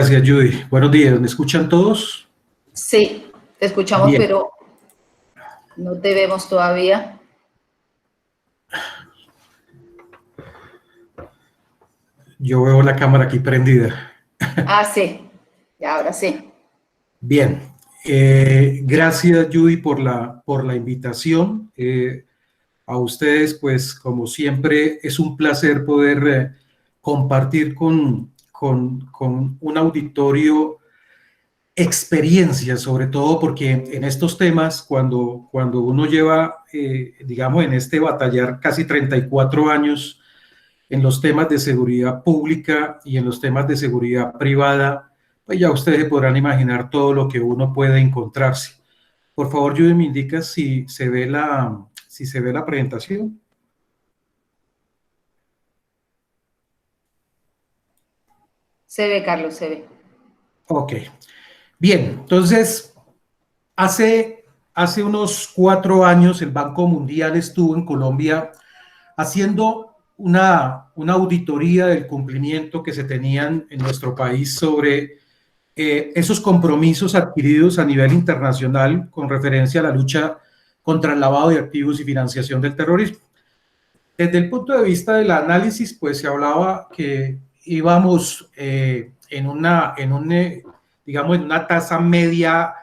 Gracias, Judy. Buenos días. ¿Me escuchan todos? Sí, te escuchamos, Bien. pero no te vemos todavía. Yo veo la cámara aquí prendida. Ah, sí, y ahora sí. Bien. Gracias, Judy, por la invitación. A ustedes, pues, como siempre, es un placer poder compartir con un auditorio experiencias, sobre todo porque en estos temas, cuando uno lleva, digamos, en este batallar casi 34 años en los temas de seguridad pública y en los temas de seguridad privada, pues ya ustedes podrán imaginar todo lo que uno puede encontrarse. Por favor, Judy, me indica si se ve la presentación. Se ve, Carlos, se ve. Ok. Bien, entonces, hace unos 4 años el Banco Mundial estuvo en Colombia haciendo una auditoría del cumplimiento que se tenían en nuestro país sobre esos compromisos adquiridos a nivel internacional con referencia a la lucha contra el lavado de activos y financiación del terrorismo. Desde el punto de vista del análisis, pues se hablaba que íbamos digamos, en una tasa media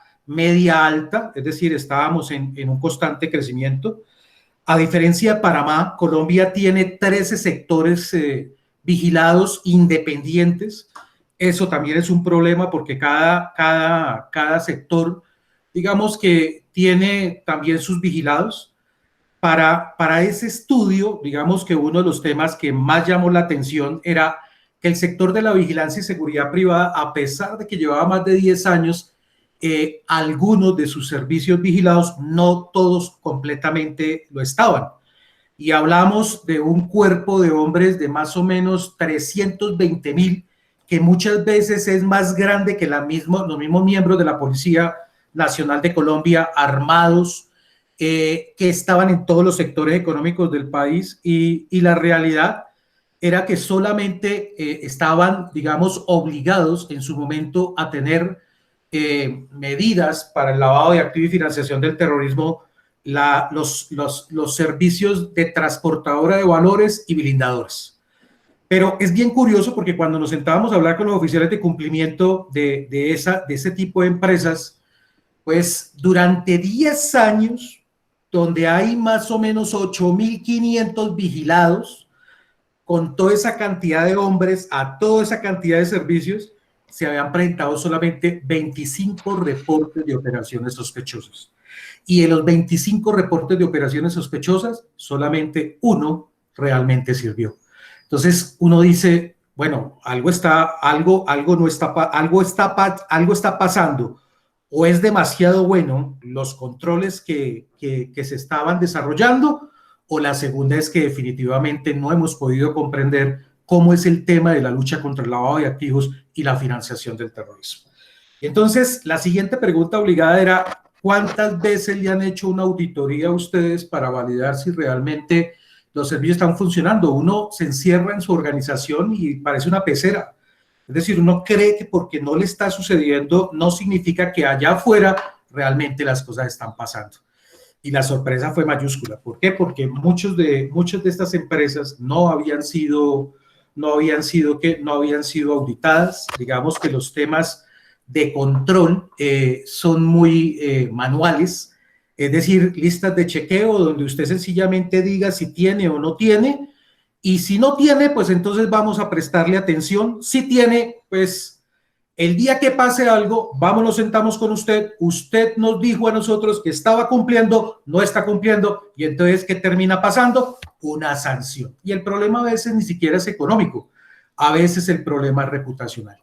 alta, es decir, estábamos en un constante crecimiento. A diferencia de Panamá, Colombia tiene 13 sectores vigilados independientes. Eso también es un problema porque cada sector, digamos que tiene también sus vigilados. Para ese estudio, digamos que uno de los temas que más llamó la atención era que el sector de la vigilancia y seguridad privada, a pesar de que llevaba más de 10 años, algunos de sus servicios vigilados, no todos completamente lo estaban. Y hablamos de un cuerpo de hombres de más o menos 320,000, que muchas veces es más grande que los mismos miembros de la Policía Nacional de Colombia, armados, que estaban en todos los sectores económicos del país, y la realidad era que solamente estaban, digamos, obligados en su momento a tener medidas para el lavado de activos y financiación del terrorismo, los servicios de transportadora de valores y blindadoras. Pero es bien curioso porque cuando nos sentábamos a hablar con los oficiales de cumplimiento de ese tipo de empresas, pues durante 10 años, donde hay más o menos 8,500 vigilados, con toda esa cantidad de hombres, a toda esa cantidad de servicios, se habían presentado solamente 25 reportes de operaciones sospechosas. Y en los 25 reportes de operaciones sospechosas, solamente uno realmente sirvió. Entonces uno dice, bueno, algo está pasando, o es demasiado bueno los controles que se estaban desarrollando, o la segunda es que definitivamente no hemos podido comprender cómo es el tema de la lucha contra el lavado de activos y la financiación del terrorismo. Entonces, la siguiente pregunta obligada era, ¿cuántas veces le han hecho una auditoría a ustedes para validar si realmente los servicios están funcionando? Uno se encierra en su organización y parece una pecera. Es decir, uno cree que porque no le está sucediendo no significa que allá afuera realmente las cosas están pasando. Y la sorpresa fue mayúscula. ¿Por qué? Porque muchas de estas empresas no habían sido auditadas. Digamos que los temas de control son muy manuales, es decir, listas de chequeo donde usted sencillamente diga si tiene o no tiene, y si no tiene, pues entonces vamos a prestarle atención. Si tiene, pues el día que pase algo, vamos, nos sentamos con usted, usted nos dijo a nosotros que estaba cumpliendo, no está cumpliendo, y entonces, ¿qué termina pasando? Una sanción. Y el problema a veces ni siquiera es económico, a veces el problema es reputacional.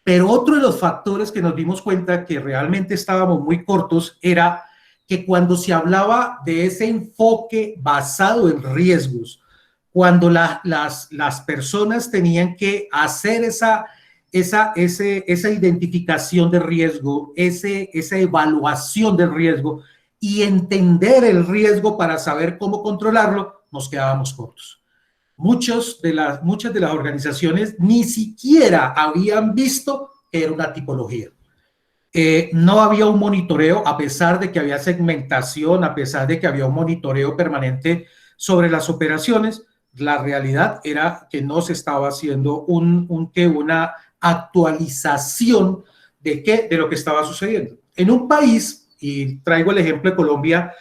Pero otro de los factores que nos dimos cuenta que realmente estábamos muy cortos era que cuando se hablaba de ese enfoque basado en riesgos, cuando las personas tenían que hacer esa identificación de riesgo, esa evaluación del riesgo y entender el riesgo para saber cómo controlarlo, nos quedábamos cortos. Muchas de las organizaciones ni siquiera habían visto que era una tipología. No había un monitoreo, a pesar de que había segmentación, a pesar de que había un monitoreo permanente sobre las operaciones. La realidad era que no se estaba haciendo una actualización de lo que estaba sucediendo. En un país, y traigo el ejemplo de Colombia,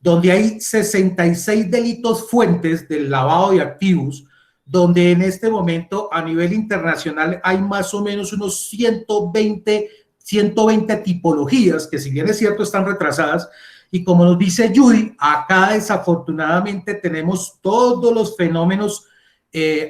donde hay 66 delitos fuentes del lavado de activos, donde en este momento a nivel internacional hay más o menos unos 120 tipologías, que si bien es cierto están retrasadas, y como nos dice Judy, acá desafortunadamente tenemos todos los fenómenos,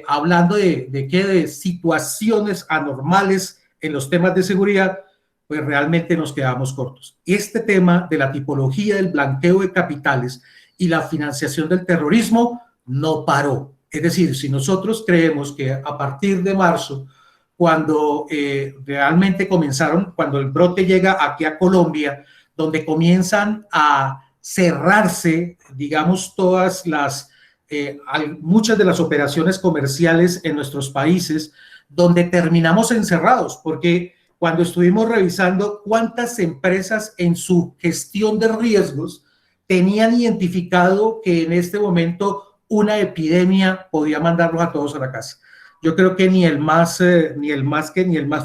hablando de situaciones anormales en los temas de seguridad, pues realmente nos quedamos cortos. Este tema de la tipología del blanqueo de capitales y la financiación del terrorismo no paró. Es decir, si nosotros creemos que a partir de marzo, cuando realmente comenzaron, cuando el brote llega aquí a Colombia, donde comienzan a cerrarse, digamos, muchas de las operaciones comerciales en nuestros países, donde terminamos encerrados, porque cuando estuvimos revisando cuántas empresas en su gestión de riesgos tenían identificado que en este momento una epidemia podía mandarlos a todos a la casa. Yo creo que ni el más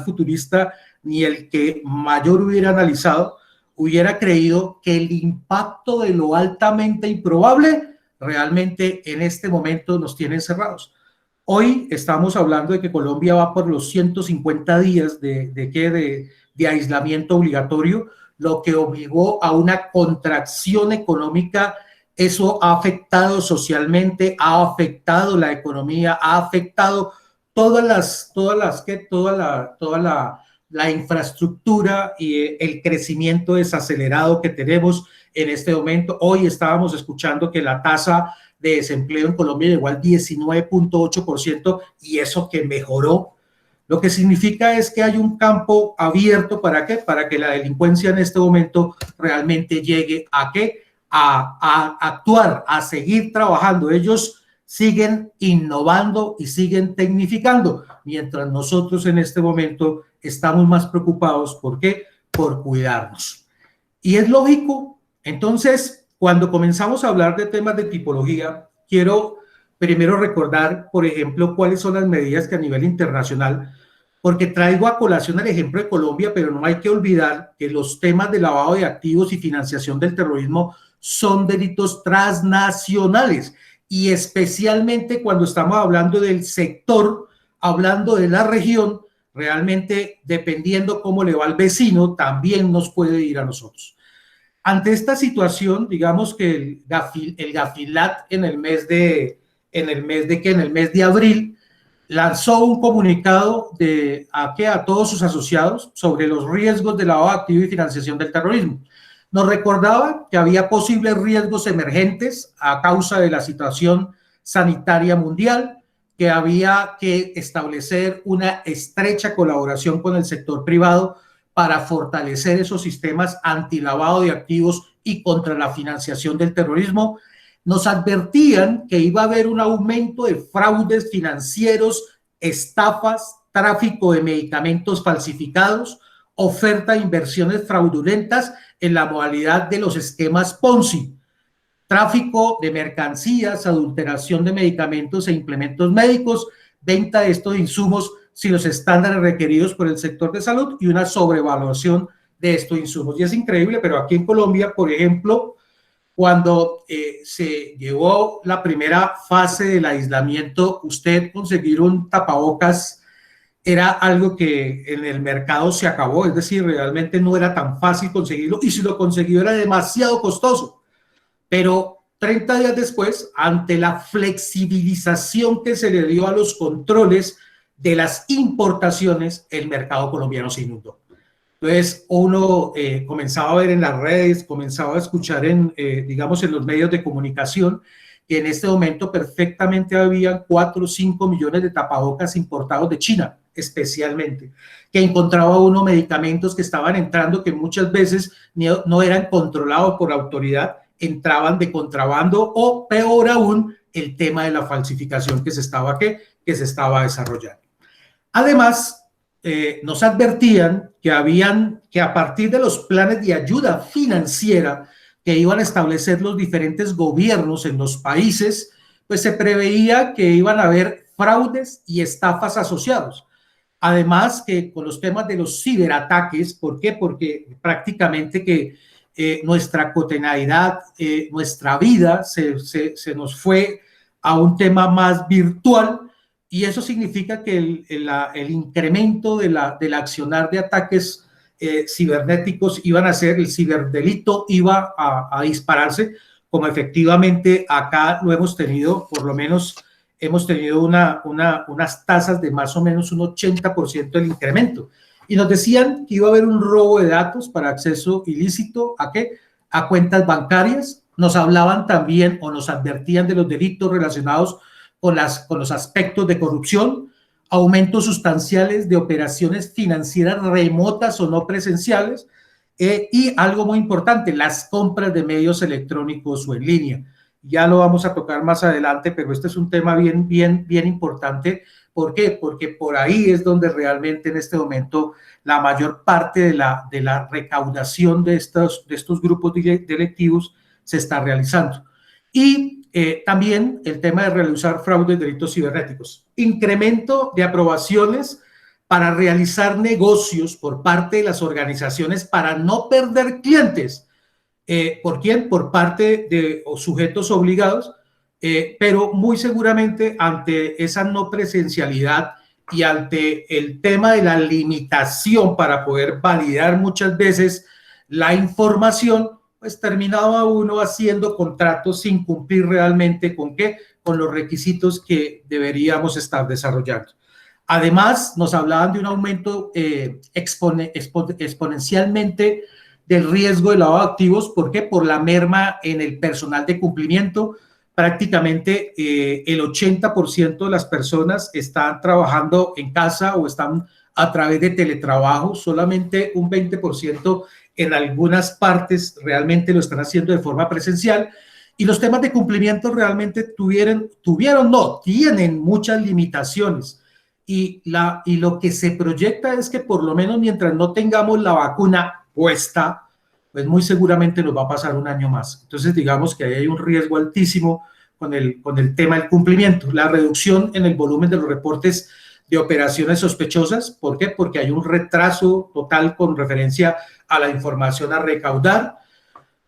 futurista, ni el que mayor hubiera analizado, hubiera creído que el impacto de lo altamente improbable realmente en este momento nos tiene encerrados. Hoy estamos hablando de que Colombia va por los 150 días de aislamiento obligatorio, lo que obligó a una contracción económica. Eso ha afectado socialmente, ha afectado la economía, ha afectado toda la infraestructura y el crecimiento desacelerado que tenemos en este momento. Hoy estábamos escuchando que la tasa de desempleo en Colombia llegó al 19.8%, y eso que mejoró. Lo que significa es que hay un campo abierto. ¿Para qué? Para que la delincuencia en este momento realmente llegue a ¿qué? A actuar, a seguir trabajando. Ellos siguen innovando y siguen tecnificando, mientras nosotros en este momento estamos más preocupados. ¿Por qué? Por cuidarnos. Y es lógico. Entonces, cuando comenzamos a hablar de temas de tipología, quiero primero recordar, por ejemplo, cuáles son las medidas que a nivel internacional, porque traigo a colación el ejemplo de Colombia, pero no hay que olvidar que los temas de lavado de activos y financiación del terrorismo son delitos transnacionales, y especialmente cuando estamos hablando del sector, hablando de la región, realmente dependiendo cómo le va al vecino, también nos puede ir a nosotros. Ante esta situación, digamos que el Gafilat en el mes de abril lanzó un comunicado a todos sus asociados sobre los riesgos de lavado de activos y financiación del terrorismo. Nos recordaba que había posibles riesgos emergentes a causa de la situación sanitaria mundial, que había que establecer una estrecha colaboración con el sector privado para fortalecer esos sistemas antilavado de activos y contra la financiación del terrorismo. Nos advertían que iba a haber un aumento de fraudes financieros, estafas, tráfico de medicamentos falsificados, oferta de inversiones fraudulentas en la modalidad de los esquemas Ponzi, tráfico de mercancías, adulteración de medicamentos e implementos médicos, venta de estos insumos sin los estándares requeridos por el sector de salud y una sobrevaluación de estos insumos. Y es increíble, pero aquí en Colombia, por ejemplo, cuando se llevó la primera fase del aislamiento, usted conseguir un tapabocas era algo que en el mercado se acabó. Es decir, realmente no era tan fácil conseguirlo, y si lo consiguió era demasiado costoso. Pero 30 días después, ante la flexibilización que se le dio a los controles de las importaciones, el mercado colombiano se inundó. Entonces, uno comenzaba a ver en las redes, comenzaba a escuchar digamos, en los medios de comunicación, que en este momento perfectamente habían 4 o 5 millones de tapabocas importados de China, especialmente, que encontraba uno medicamentos que estaban entrando, que muchas veces no eran controlados por autoridad, entraban de contrabando, o peor aún, el tema de la falsificación que se estaba desarrollando. Además, nos advertían que a partir de los planes de ayuda financiera que iban a establecer los diferentes gobiernos en los países, pues se preveía que iban a haber fraudes y estafas asociados. Además que con los temas de los ciberataques, ¿por qué? Porque prácticamente que nuestra cotidianidad, nuestra vida se nos fue a un tema más virtual, y eso significa que el incremento del accionar de ataques cibernéticos iban a ser, el ciberdelito iba a dispararse, como efectivamente acá lo hemos tenido, por lo menos hemos tenido unas tasas de más o menos un 80% del incremento. Y nos decían que iba a haber un robo de datos para acceso ilícito, ¿a qué? A cuentas bancarias. Nos hablaban también o nos advertían de los delitos relacionados con los aspectos de corrupción, aumentos sustanciales de operaciones financieras remotas o no presenciales, y algo muy importante, las compras de medios electrónicos o en línea. Ya lo vamos a tocar más adelante, pero este es un tema bien importante. ¿Por qué? Porque por ahí es donde realmente en este momento la mayor parte de la recaudación de estos grupos delictivos se está realizando. Y también el tema de realizar fraudes, delitos cibernéticos. Incremento de aprobaciones para realizar negocios por parte de las organizaciones para no perder clientes. ¿Por quién? Por parte de sujetos obligados, pero muy seguramente ante esa no presencialidad y ante el tema de la limitación para poder validar muchas veces la información, pues terminaba uno haciendo contratos sin cumplir realmente con qué, con los requisitos que deberíamos estar desarrollando. Además, nos hablaban de un aumento exponencialmente del riesgo de lavado de activos. ¿Por qué? Por la merma en el personal de cumplimiento. Prácticamente el 80% de las personas están trabajando en casa o están a través de teletrabajo, solamente un 20% en algunas partes realmente lo están haciendo de forma presencial, y los temas de cumplimiento realmente tienen muchas limitaciones, y lo que se proyecta es que por lo menos mientras no tengamos la vacuna puesta, pues muy seguramente nos va a pasar un año más. Entonces digamos que ahí hay un riesgo altísimo con el tema del cumplimiento. La reducción en el volumen de los reportes de operaciones sospechosas. ¿Por qué? Porque hay un retraso total con referencia a la información a recaudar,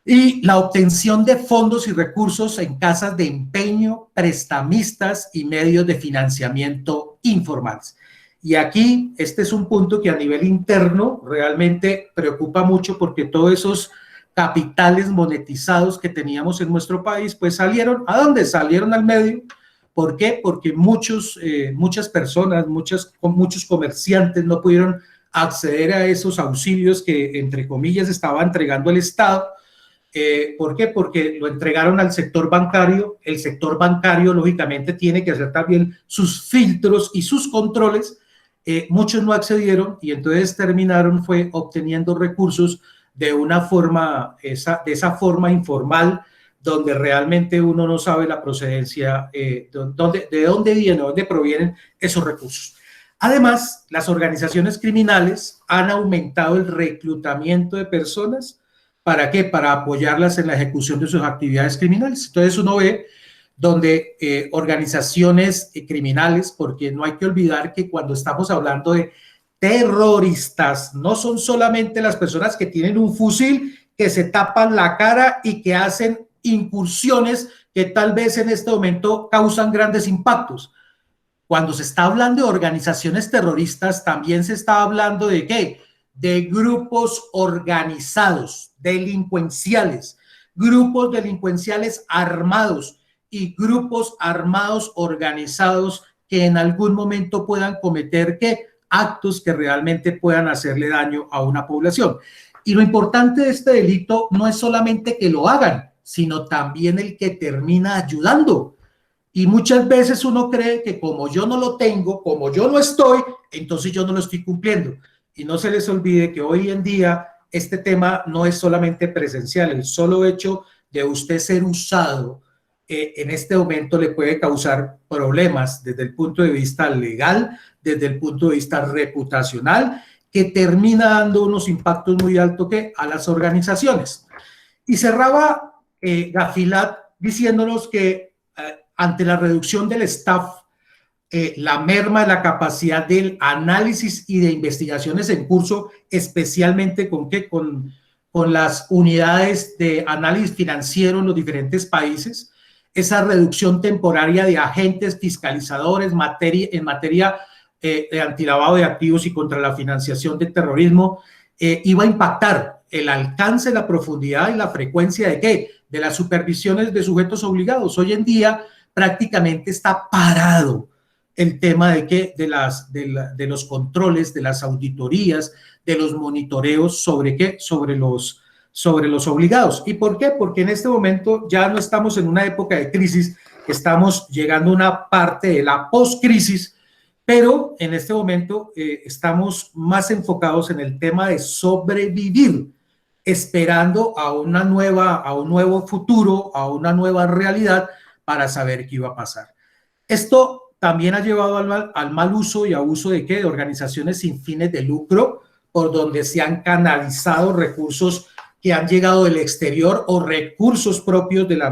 y la obtención de fondos y recursos en casas de empeño, prestamistas y medios de financiamiento informales. Y aquí este es un punto que a nivel interno realmente preocupa mucho, porque todos esos capitales monetizados que teníamos en nuestro país, pues salieron, ¿a dónde? Salieron al medio. ¿Por qué? Porque muchas personas, muchos comerciantes no pudieron acceder a esos auxilios que, entre comillas, estaba entregando el Estado. ¿Por qué? Porque lo entregaron al sector bancario. El sector bancario, lógicamente, tiene que hacer también sus filtros y sus controles. Muchos no accedieron y entonces terminaron obteniendo recursos de una forma, de esa forma informal, donde realmente uno no sabe la procedencia, de dónde viene, de dónde provienen esos recursos. Además, las organizaciones criminales han aumentado el reclutamiento de personas. ¿Para qué? Para apoyarlas en la ejecución de sus actividades criminales. Entonces uno ve donde organizaciones criminales, porque no hay que olvidar que cuando estamos hablando de terroristas, no son solamente las personas que tienen un fusil, que se tapan la cara y que hacen incursiones que tal vez en este momento causan grandes impactos. Cuando se está hablando de organizaciones terroristas, también se está hablando de ¿qué? De grupos organizados, delincuenciales, grupos delincuenciales armados y grupos armados organizados que en algún momento puedan cometer ¿qué? Actos que realmente puedan hacerle daño a una población. Y lo importante de este delito no es solamente que lo hagan, sino también el que termina ayudando. Y muchas veces uno cree que como yo no lo tengo, como yo no estoy, entonces yo no lo estoy cumpliendo. Y no se les olvide que hoy en día este tema no es solamente presencial. El solo hecho de usted ser usado en este momento le puede causar problemas desde el punto de vista legal, desde el punto de vista reputacional, que termina dando unos impactos muy altos a las organizaciones. Y cerraba Gafilat diciéndonos que ante la reducción del staff, la merma de la capacidad del análisis y de investigaciones en curso, especialmente con las unidades de análisis financiero en los diferentes países, esa reducción temporaria de agentes fiscalizadores en materia de antilavado de activos y contra la financiación del terrorismo, iba a impactar el alcance, la profundidad y la frecuencia de las supervisiones de sujetos obligados. Hoy en día prácticamente está parado el tema de los controles, de las auditorías, de los monitoreos sobre los obligados. ¿Y por qué? Porque en este momento ya no estamos en una época de crisis, estamos llegando a una parte de la post-crisis, pero en este momento estamos más enfocados en el tema de sobrevivir, esperando a un nuevo futuro, a una nueva realidad para saber qué iba a pasar. Esto también ha llevado al mal uso y abuso de organizaciones sin fines de lucro, por donde se han canalizado recursos que han llegado del exterior o recursos propios del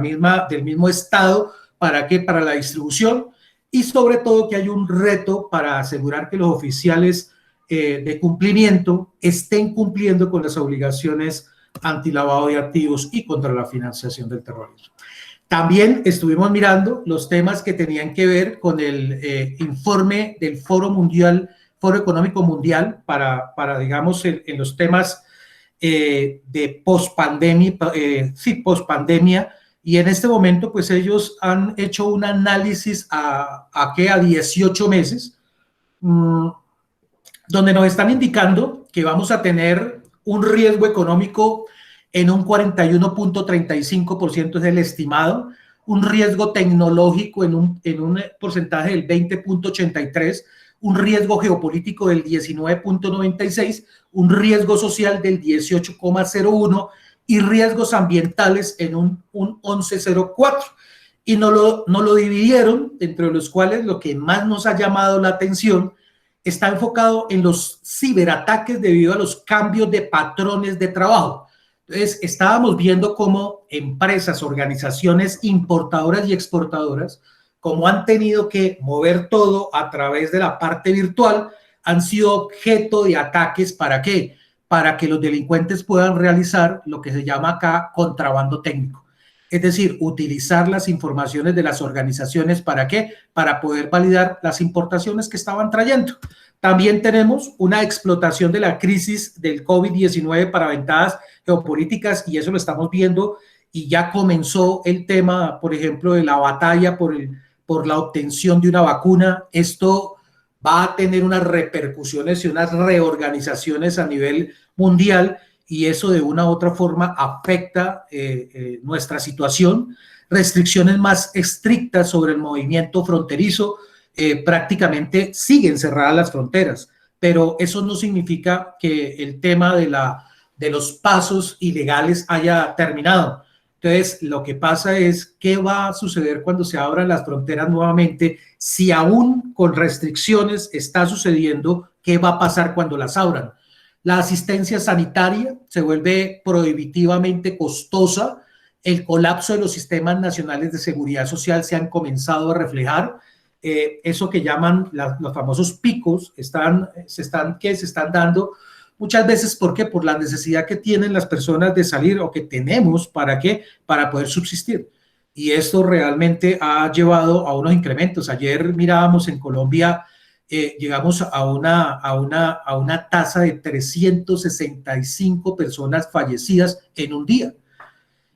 mismo Estado para la distribución, y sobre todo que hay un reto para asegurar que los oficiales de cumplimiento estén cumpliendo con las obligaciones antilavado de activos y contra la financiación del terrorismo. También estuvimos mirando los temas que tenían que ver con el informe del Foro Económico Mundial para digamos, en los temas de pospandemia, y en este momento, pues ellos han hecho un análisis a 18 meses, donde nos están indicando que vamos a tener un riesgo económico en un 41.35% es el estimado, un riesgo tecnológico en un porcentaje del 20.83%, un riesgo geopolítico del 19.96%, un riesgo social del 18.01% y riesgos ambientales en un 11.04%. Y no lo dividieron, entre los cuales lo que más nos ha llamado la atención está enfocado en los ciberataques debido a los cambios de patrones de trabajo. Entonces, estábamos viendo cómo empresas, organizaciones importadoras y exportadoras, como han tenido que mover todo a través de la parte virtual, han sido objeto de ataques. ¿Para qué? Para que los delincuentes puedan realizar lo que se llama acá contrabando técnico. Es decir, utilizar las informaciones de las organizaciones. ¿Para qué? Para poder validar las importaciones que estaban trayendo. También tenemos una explotación de la crisis del COVID-19 para ventajas geopolíticas, y eso lo estamos viendo, y ya comenzó el tema, por ejemplo, de la batalla por la obtención de una vacuna. Esto va a tener unas repercusiones y unas reorganizaciones a nivel mundial, y eso de una u otra forma afecta nuestra situación. Restricciones más estrictas sobre el movimiento fronterizo, prácticamente siguen cerradas las fronteras, pero eso no significa que el tema de los pasos ilegales haya terminado. Entonces, lo que pasa es, ¿qué va a suceder cuando se abran las fronteras nuevamente? Si aún con restricciones está sucediendo, ¿qué va a pasar cuando las abran? La asistencia sanitaria se vuelve prohibitivamente costosa. El colapso de los sistemas nacionales de seguridad social se han comenzado a reflejar. Eso que llaman los famosos picos se están dando muchas veces. ¿Por qué? Por la necesidad que tienen las personas de salir, o que tenemos, ¿para qué? Para poder subsistir. Y esto realmente ha llevado a unos incrementos. Ayer mirábamos en Colombia, llegamos a una tasa de 365 personas fallecidas en un día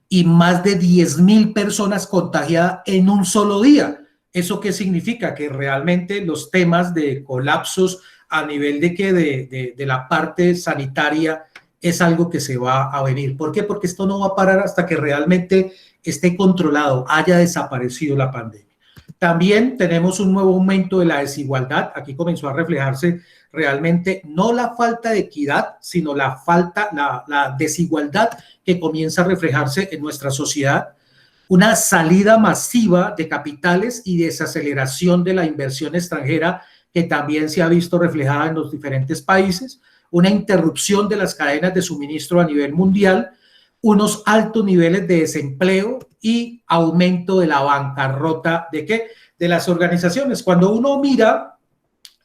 y más de 10.000 personas contagiadas en un solo día. ¿Eso qué significa? Que realmente los temas de colapsos a nivel de la parte sanitaria es algo que se va a venir. ¿Por qué? Porque esto no va a parar hasta que realmente esté controlado, haya desaparecido la pandemia. También tenemos un nuevo aumento de la desigualdad. Aquí comenzó a reflejarse realmente no la falta de equidad, sino la desigualdad que comienza a reflejarse en nuestra sociedad. Una salida masiva de capitales y desaceleración de la inversión extranjera que también se ha visto reflejada en los diferentes países, una interrupción de las cadenas de suministro a nivel mundial, unos altos niveles de desempleo y aumento de la bancarrota ¿de qué? De las organizaciones. Cuando uno mira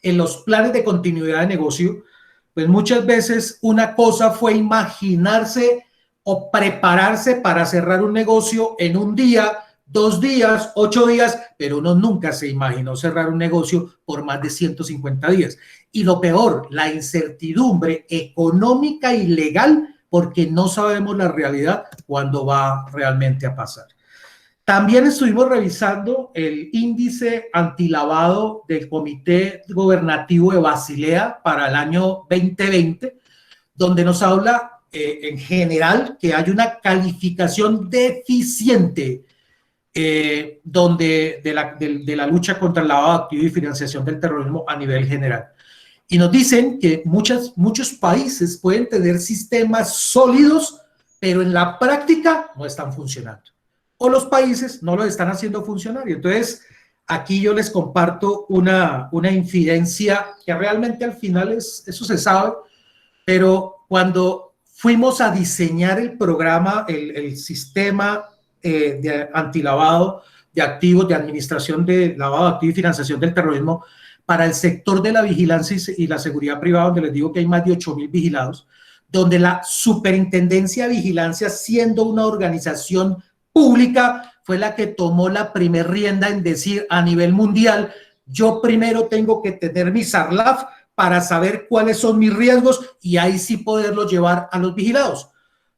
en los planes de continuidad de negocio, pues muchas veces una cosa fue imaginarse o prepararse para cerrar un negocio en un día, 2 días, 8 días, pero uno nunca se imaginó cerrar un negocio por más de 150 días. Y lo peor, la incertidumbre económica y legal, porque no sabemos la realidad cuándo va realmente a pasar. También estuvimos revisando el índice antilavado del Comité Gubernativo de Basilea para el año 2020, donde nos habla en general que hay una calificación deficiente de la lucha contra el lavado de activos y financiación del terrorismo a nivel general. Y nos dicen que muchos países pueden tener sistemas sólidos, pero en la práctica no están funcionando. O los países no lo están haciendo funcionar. Y entonces, aquí yo les comparto una infidencia que realmente al final eso se sabe, pero cuando fuimos a diseñar el programa, el sistema de antilavado de activos, de administración de lavado de activos y financiación del terrorismo para el sector de la vigilancia y la seguridad privada, donde les digo que hay más de 8,000 vigilados, donde la Superintendencia de Vigilancia, siendo una organización pública, fue la que tomó la primer rienda en decir a nivel mundial, yo primero tengo que tener mi SARLAF para saber cuáles son mis riesgos y ahí sí poderlo llevar a los vigilados,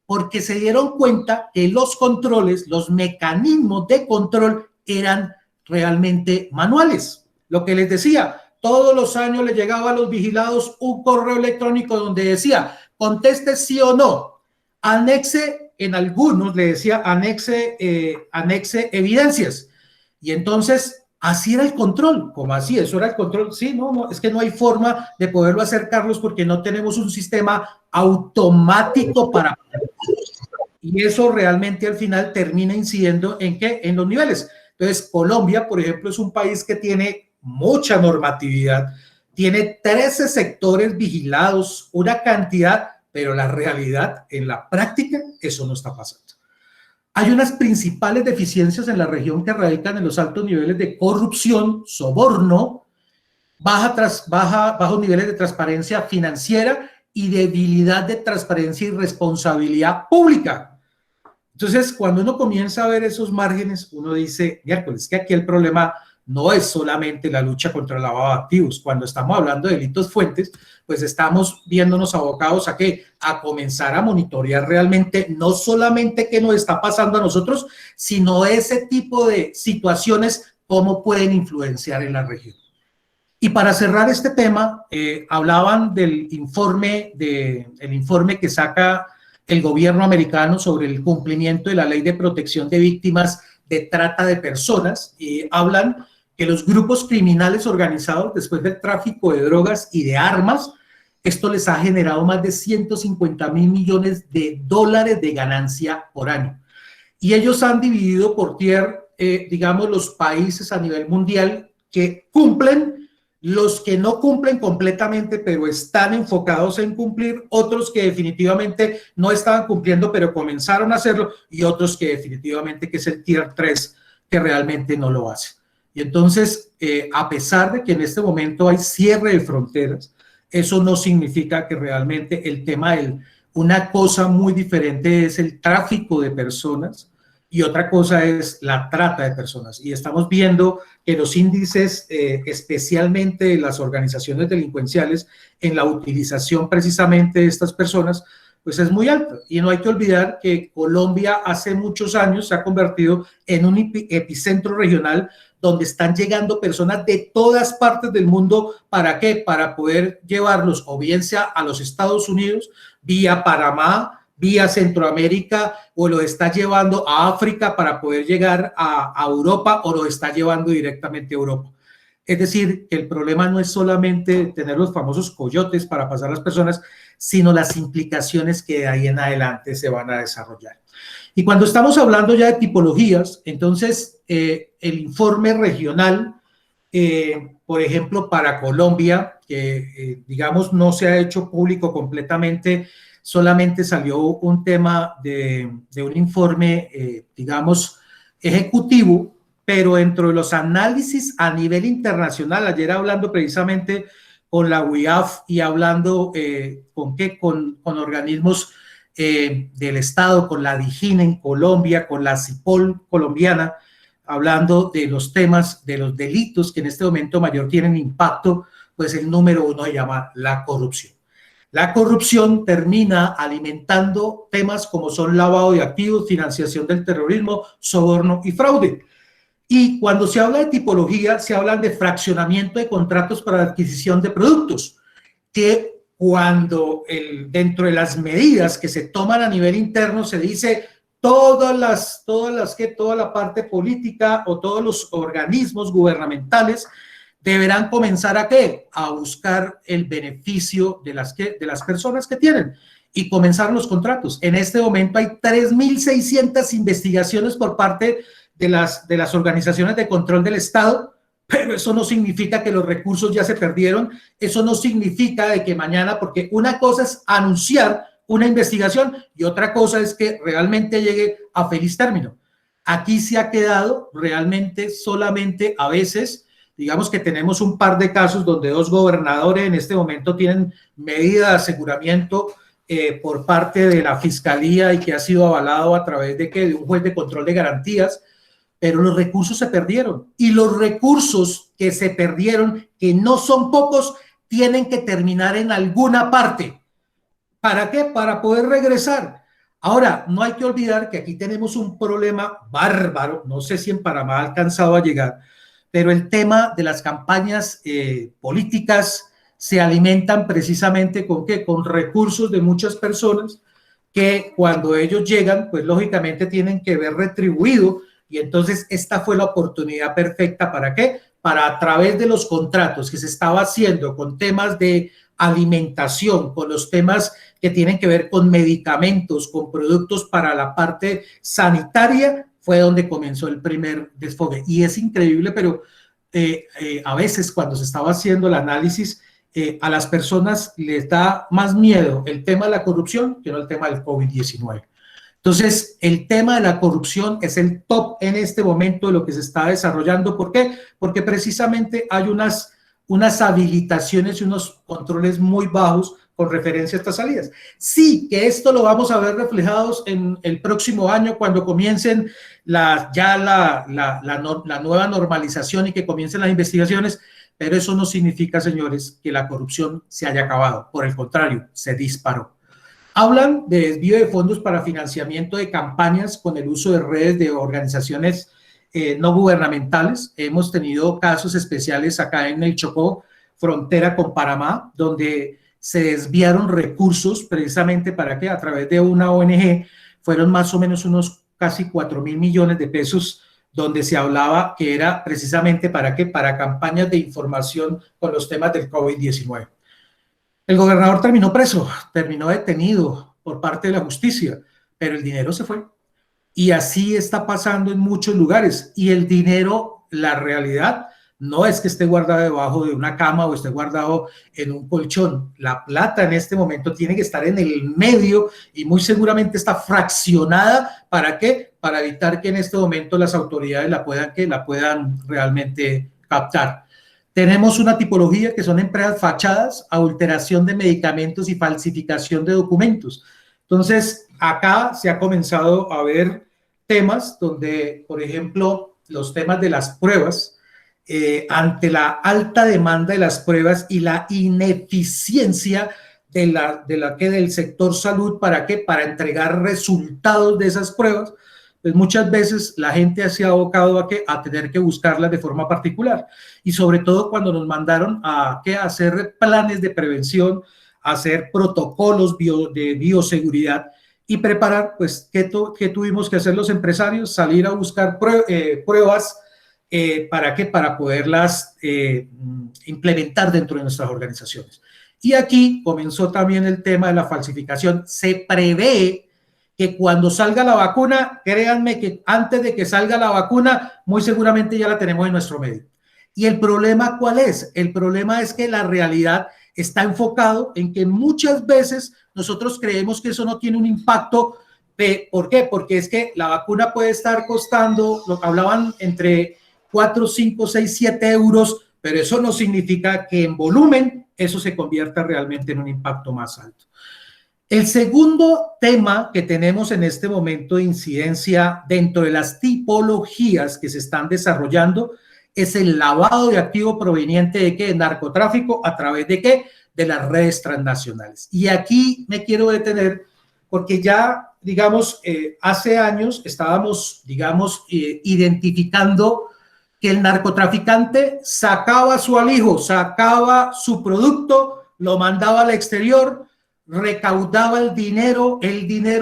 porque se dieron cuenta que los controles, los mecanismos de control eran realmente manuales. Lo que les decía, todos los años le llegaba a los vigilados un correo electrónico donde decía, conteste sí o no, anexe, en algunos le decía, anexe evidencias. Y entonces, así era el control. ¿Cómo así? ¿Eso era el control? Sí, no, es que no hay forma de poderlo hacer, Carlos, porque no tenemos un sistema automático para... Y eso realmente al final termina incidiendo ¿en qué? En los niveles. Entonces, Colombia, por ejemplo, es un país que tiene mucha normatividad, tiene 13 sectores vigilados, una cantidad, pero la realidad, en la práctica, eso no está pasando. Hay unas principales deficiencias en la región que radican en los altos niveles de corrupción, soborno, bajos niveles de transparencia financiera y debilidad de transparencia y responsabilidad pública. Entonces, cuando uno comienza a ver esos márgenes, uno dice, miércoles, que aquí el problema no es solamente la lucha contra el lavado de activos. Cuando estamos hablando de delitos fuentes, pues estamos viéndonos abocados a ¿qué? A comenzar a monitorear realmente no solamente qué nos está pasando a nosotros, sino ese tipo de situaciones, cómo pueden influenciar en la región. Y para cerrar este tema, hablaban del informe que saca el gobierno americano sobre el cumplimiento de la Ley de Protección de Víctimas de Trata de Personas, y hablan que los grupos criminales organizados después del tráfico de drogas y de armas, esto les ha generado más de 150,000 millones de dólares de ganancia por año. Y ellos han dividido por tier, digamos, los países a nivel mundial que cumplen, los que no cumplen completamente, pero están enfocados en cumplir, otros que definitivamente no estaban cumpliendo, pero comenzaron a hacerlo, y otros que definitivamente que es el tier 3, que realmente no lo hace. Y entonces, a pesar de que en este momento hay cierre de fronteras, eso no significa que realmente el tema una cosa muy diferente es el tráfico de personas y otra cosa es la trata de personas. Y estamos viendo que los índices, especialmente de las organizaciones delincuenciales, en la utilización precisamente de estas personas, pues es muy alto. Y no hay que olvidar que Colombia hace muchos años se ha convertido en un epicentro regional donde están llegando personas de todas partes del mundo. ¿Para qué? Para poder llevarlos o bien sea a los Estados Unidos, vía Panamá, vía Centroamérica, o lo está llevando a África para poder llegar a Europa, o lo está llevando directamente a Europa. Es decir, que el problema no es solamente tener los famosos coyotes para pasar las personas, sino las implicaciones que de ahí en adelante se van a desarrollar. Y cuando estamos hablando ya de tipologías, entonces el informe regional Por ejemplo, para Colombia, que digamos no se ha hecho público completamente, solamente salió un tema de un informe, digamos, ejecutivo, pero dentro de los análisis a nivel internacional, ayer hablando precisamente con la UIAF y hablando con organismos del Estado, con la DIGIN en Colombia, con la CIPOL colombiana, hablando de los temas, de los delitos que en este momento mayor tienen impacto, pues el número uno se llama la corrupción. La corrupción termina alimentando temas como son lavado de activos, financiación del terrorismo, soborno y fraude. Y cuando se habla de tipología, se habla de fraccionamiento de contratos para la adquisición de productos, que cuando dentro de las medidas que se toman a nivel interno se dice toda la parte política o todos los organismos gubernamentales deberán comenzar a ¿qué? A buscar el beneficio de las personas que tienen y comenzar los contratos. En este momento hay 3.600 investigaciones por parte de las organizaciones de control del Estado, pero eso no significa que los recursos ya se perdieron, eso no significa de que mañana, porque una cosa es anunciar una investigación y otra cosa es que realmente llegue a feliz término. Aquí se ha quedado realmente solamente a veces, digamos que tenemos un par de casos donde dos gobernadores en este momento tienen medida de aseguramiento por parte de la Fiscalía y que ha sido avalado a través de un juez de control de garantías, pero los recursos se perdieron y los recursos que se perdieron, que no son pocos, tienen que terminar en alguna parte. ¿Para qué? Para poder regresar. Ahora, no hay que olvidar que aquí tenemos un problema bárbaro, no sé si en Panamá ha alcanzado a llegar, pero el tema de las campañas políticas se alimentan precisamente ¿con qué? Con recursos de muchas personas que cuando ellos llegan, pues lógicamente tienen que ver retribuido. Y entonces esta fue la oportunidad perfecta, ¿para qué? Para a través de los contratos que se estaba haciendo con temas de alimentación, con los temas que tienen que ver con medicamentos, con productos para la parte sanitaria, fue donde comenzó el primer desfogue. Y es increíble, pero a veces cuando se estaba haciendo el análisis, a las personas les da más miedo el tema de la corrupción que no el tema del COVID-19. Entonces, el tema de la corrupción es el top en este momento de lo que se está desarrollando. ¿Por qué? Porque precisamente hay unas habilitaciones y unos controles muy bajos con referencia a estas salidas. Sí, que esto lo vamos a ver reflejados en el próximo año cuando comiencen la nueva normalización y que comiencen las investigaciones, pero eso no significa, señores, que la corrupción se haya acabado. Por el contrario, se disparó. Hablan de desvío de fondos para financiamiento de campañas con el uso de redes de organizaciones no gubernamentales. Hemos tenido casos especiales acá en el Chocó, frontera con Panamá, donde se desviaron recursos precisamente para que a través de una ONG fueron más o menos unos casi 4.000 millones de pesos, donde se hablaba que era precisamente para qué, para campañas de información con los temas del COVID-19. El gobernador terminó preso, terminó detenido por parte de la justicia, pero el dinero se fue. Y así está pasando en muchos lugares. Y el dinero, la realidad, no es que esté guardado debajo de una cama o esté guardado en un colchón. La plata en este momento tiene que estar en el medio y muy seguramente está fraccionada. ¿Para qué? Para evitar que en este momento las autoridades la puedan realmente captar. Tenemos una tipología que son empresas fachadas, adulteración de medicamentos y falsificación de documentos. Entonces, acá se ha comenzado a ver temas donde, por ejemplo, los temas de las pruebas, ante la alta demanda de las pruebas y la ineficiencia del sector salud, ¿para qué? Para entregar resultados de esas pruebas, pues muchas veces la gente se ha abocado a tener que buscarlas de forma particular. Y sobre todo cuando nos mandaron a hacer planes de prevención, a hacer protocolos de bioseguridad y preparar, pues, ¿qué tuvimos que hacer los empresarios? Salir a buscar pruebas, ¿para qué? Para poderlas implementar dentro de nuestras organizaciones. Y aquí comenzó también el tema de la falsificación. Se prevé que cuando salga la vacuna, créanme que antes de que salga la vacuna, muy seguramente ya la tenemos en nuestro medio. ¿Y el problema cuál es? El problema es que la realidad está enfocado en que muchas veces nosotros creemos que eso no tiene un impacto. ¿Por qué? Porque es que la vacuna puede estar costando, lo que hablaban, entre 4, 5, 6, 7 euros, pero eso no significa que en volumen eso se convierta realmente en un impacto más alto. El segundo tema que tenemos en este momento de incidencia dentro de las tipologías que se están desarrollando es el lavado de activo proveniente de ¿qué? Narcotráfico, ¿a través de qué? De las redes transnacionales. Y aquí me quiero detener porque ya, digamos, hace años estábamos, digamos, identificando que el narcotraficante sacaba su alijo, sacaba su producto, lo mandaba al exterior, recaudaba el dinero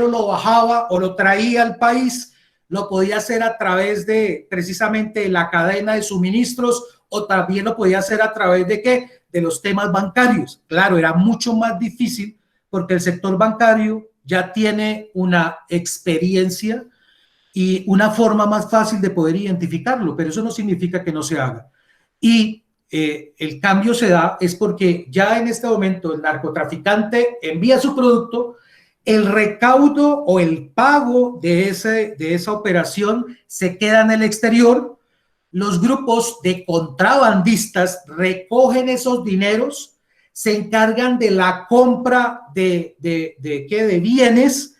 lo bajaba o lo traía al país, lo podía hacer a través de precisamente la cadena de suministros o también lo podía hacer a través de ¿qué? De los temas bancarios. Claro, era mucho más difícil porque el sector bancario ya tiene una experiencia y una forma más fácil de poder identificarlo, pero eso no significa que no se haga. Y el cambio se da es porque ya en este momento el narcotraficante envía su producto, el recaudo o el pago de esa operación se queda en el exterior, los grupos de contrabandistas recogen esos dineros, se encargan de la compra de bienes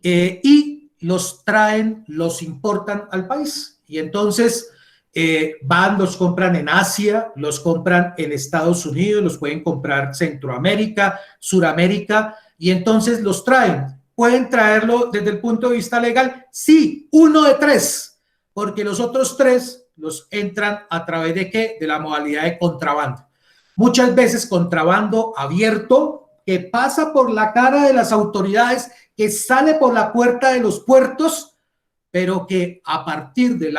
y los traen, los importan al país. Y entonces los compran en Asia, los compran en Estados Unidos, los pueden comprar Centroamérica, Suramérica, y entonces los traen. ¿Pueden traerlo desde el punto de vista legal? Sí, 1 de 3, porque los otros 3 los entran a través de ¿qué? De la modalidad de contrabando. Muchas veces contrabando abierto, que pasa por la cara de las autoridades, que sale por la puerta de los puertos, pero que a partir de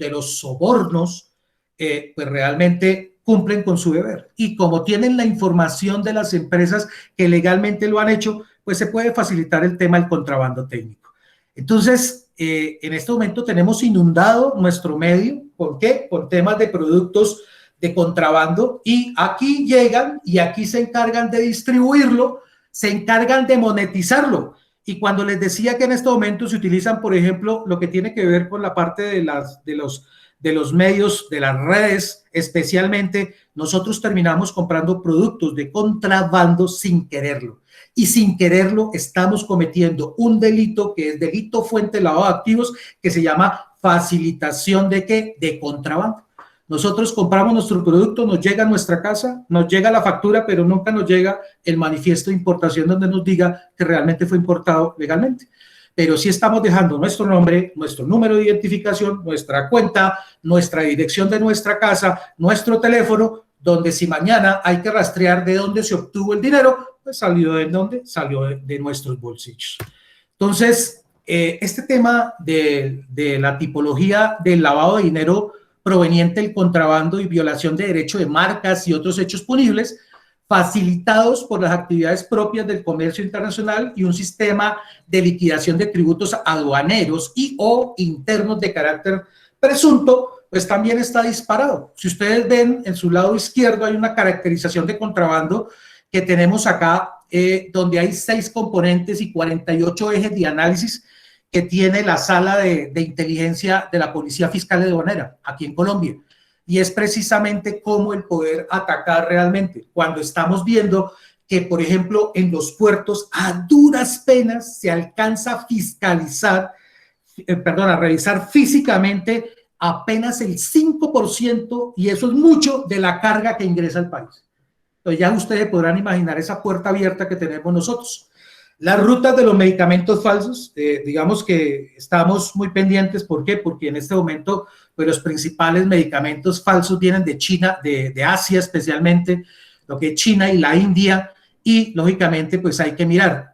los sobornos, pues realmente cumplen con su deber. Y como tienen la información de las empresas que legalmente lo han hecho, pues se puede facilitar el tema del contrabando técnico. Entonces, en este momento tenemos inundado nuestro medio. ¿Por qué? Con temas de productos de contrabando, y aquí llegan y aquí se encargan de distribuirlo, se encargan de monetizarlo. Y cuando les decía que en este momento se utilizan, por ejemplo, lo que tiene que ver con la parte de los medios, de las redes, especialmente, nosotros terminamos comprando productos de contrabando sin quererlo. Y sin quererlo estamos cometiendo un delito que es delito fuente de lavado de activos, que se llama facilitación de ¿qué? De contrabando. Nosotros compramos nuestro producto, nos llega a nuestra casa, nos llega la factura, pero nunca nos llega el manifiesto de importación donde nos diga que realmente fue importado legalmente. Pero sí estamos dejando nuestro nombre, nuestro número de identificación, nuestra cuenta, nuestra dirección de nuestra casa, nuestro teléfono, donde si mañana hay que rastrear de dónde se obtuvo el dinero, pues salió de dónde, salió de nuestros bolsillos. Entonces, este tema de la tipología del lavado de dinero proveniente del contrabando y violación de derecho de marcas y otros hechos punibles, facilitados por las actividades propias del comercio internacional y un sistema de liquidación de tributos aduaneros y o internos de carácter presunto, pues también está disparado. Si ustedes ven en su lado izquierdo hay una caracterización de contrabando que tenemos acá, donde hay 6 componentes y 48 ejes de análisis que tiene la sala de inteligencia de la Policía Fiscal y Aduanera aquí en Colombia. Y es precisamente cómo el poder atacar realmente. Cuando estamos viendo que, por ejemplo, en los puertos a duras penas se alcanza a fiscalizar, a revisar físicamente apenas el 5%, y eso es mucho de la carga que ingresa al país. Entonces ya ustedes podrán imaginar esa puerta abierta que tenemos nosotros. Las rutas de los medicamentos falsos, digamos que estamos muy pendientes. ¿Por qué? Porque en este momento pues los principales medicamentos falsos vienen de China, de Asia especialmente, lo que es China y la India, y lógicamente pues hay que mirar.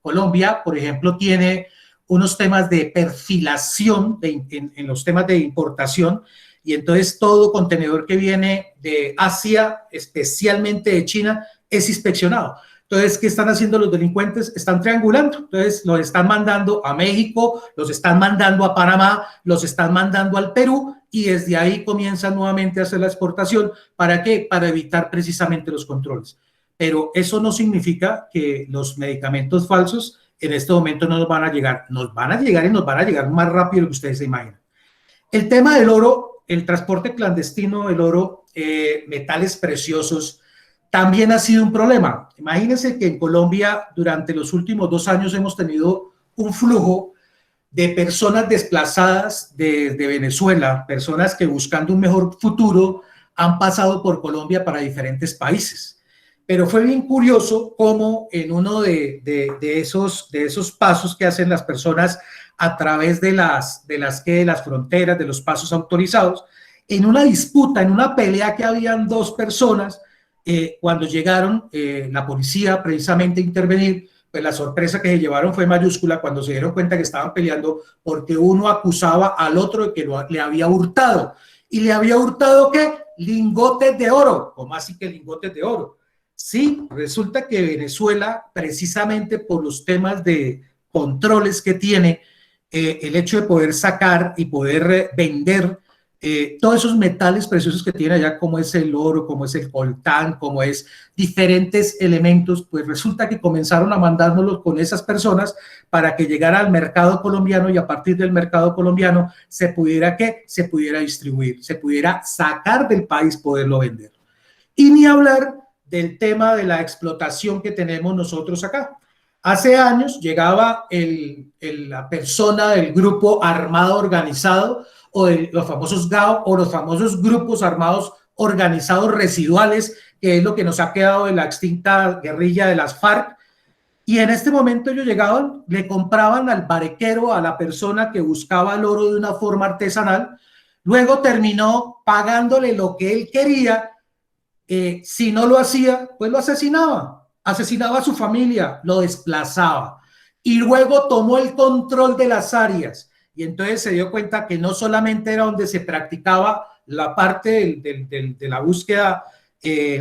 Colombia, por ejemplo, tiene unos temas de perfilación en los temas de importación, y entonces todo contenedor que viene de Asia, especialmente de China, es inspeccionado. Entonces, ¿qué están haciendo los delincuentes? Están triangulando. Entonces, los están mandando a México, los están mandando a Panamá, los están mandando al Perú, y desde ahí comienzan nuevamente a hacer la exportación. ¿Para qué? Para evitar precisamente los controles. Pero eso no significa que los medicamentos falsos en este momento no nos van a llegar. Nos van a llegar y nos van a llegar más rápido de lo que ustedes se imaginan. El tema del oro, el transporte clandestino del oro, metales preciosos, también ha sido un problema. Imagínense que en Colombia durante los últimos 2 años hemos tenido un flujo de personas desplazadas de Venezuela, personas que buscando un mejor futuro han pasado por Colombia para diferentes países. Pero fue bien curioso cómo en uno de esos pasos que hacen las personas a través de las fronteras, de los pasos autorizados, en una disputa, en una pelea que habían 2 personas, cuando llegaron la policía precisamente a intervenir, pues la sorpresa que se llevaron fue mayúscula cuando se dieron cuenta que estaban peleando porque uno acusaba al otro de que le había hurtado. ¿Y le había hurtado qué? Lingotes de oro. ¿Cómo así que lingotes de oro? Sí, resulta que Venezuela, precisamente por los temas de controles que tiene, el hecho de poder sacar y poder vender todos esos metales preciosos que tiene allá, como es el oro, como es el coltán, como es diferentes elementos, pues resulta que comenzaron a mandárnoslos con esas personas para que llegara al mercado colombiano y a partir del mercado colombiano se pudiera, ¿qué? Se pudiera distribuir, se pudiera sacar del país, poderlo vender. Y ni hablar del tema de la explotación que tenemos nosotros acá. Hace años llegaba la persona del grupo armado organizado o de los famosos GAO o los famosos grupos armados organizados residuales, que es lo que nos ha quedado de la extinta guerrilla de las FARC. Y en este momento ellos llegaban, le compraban al barequero, a la persona que buscaba el oro de una forma artesanal, luego terminó pagándole lo que él quería. Si no lo hacía, pues lo asesinaba a su familia, lo desplazaba y luego tomó el control de las áreas y entonces se dio cuenta que no solamente era donde se practicaba la parte de la búsqueda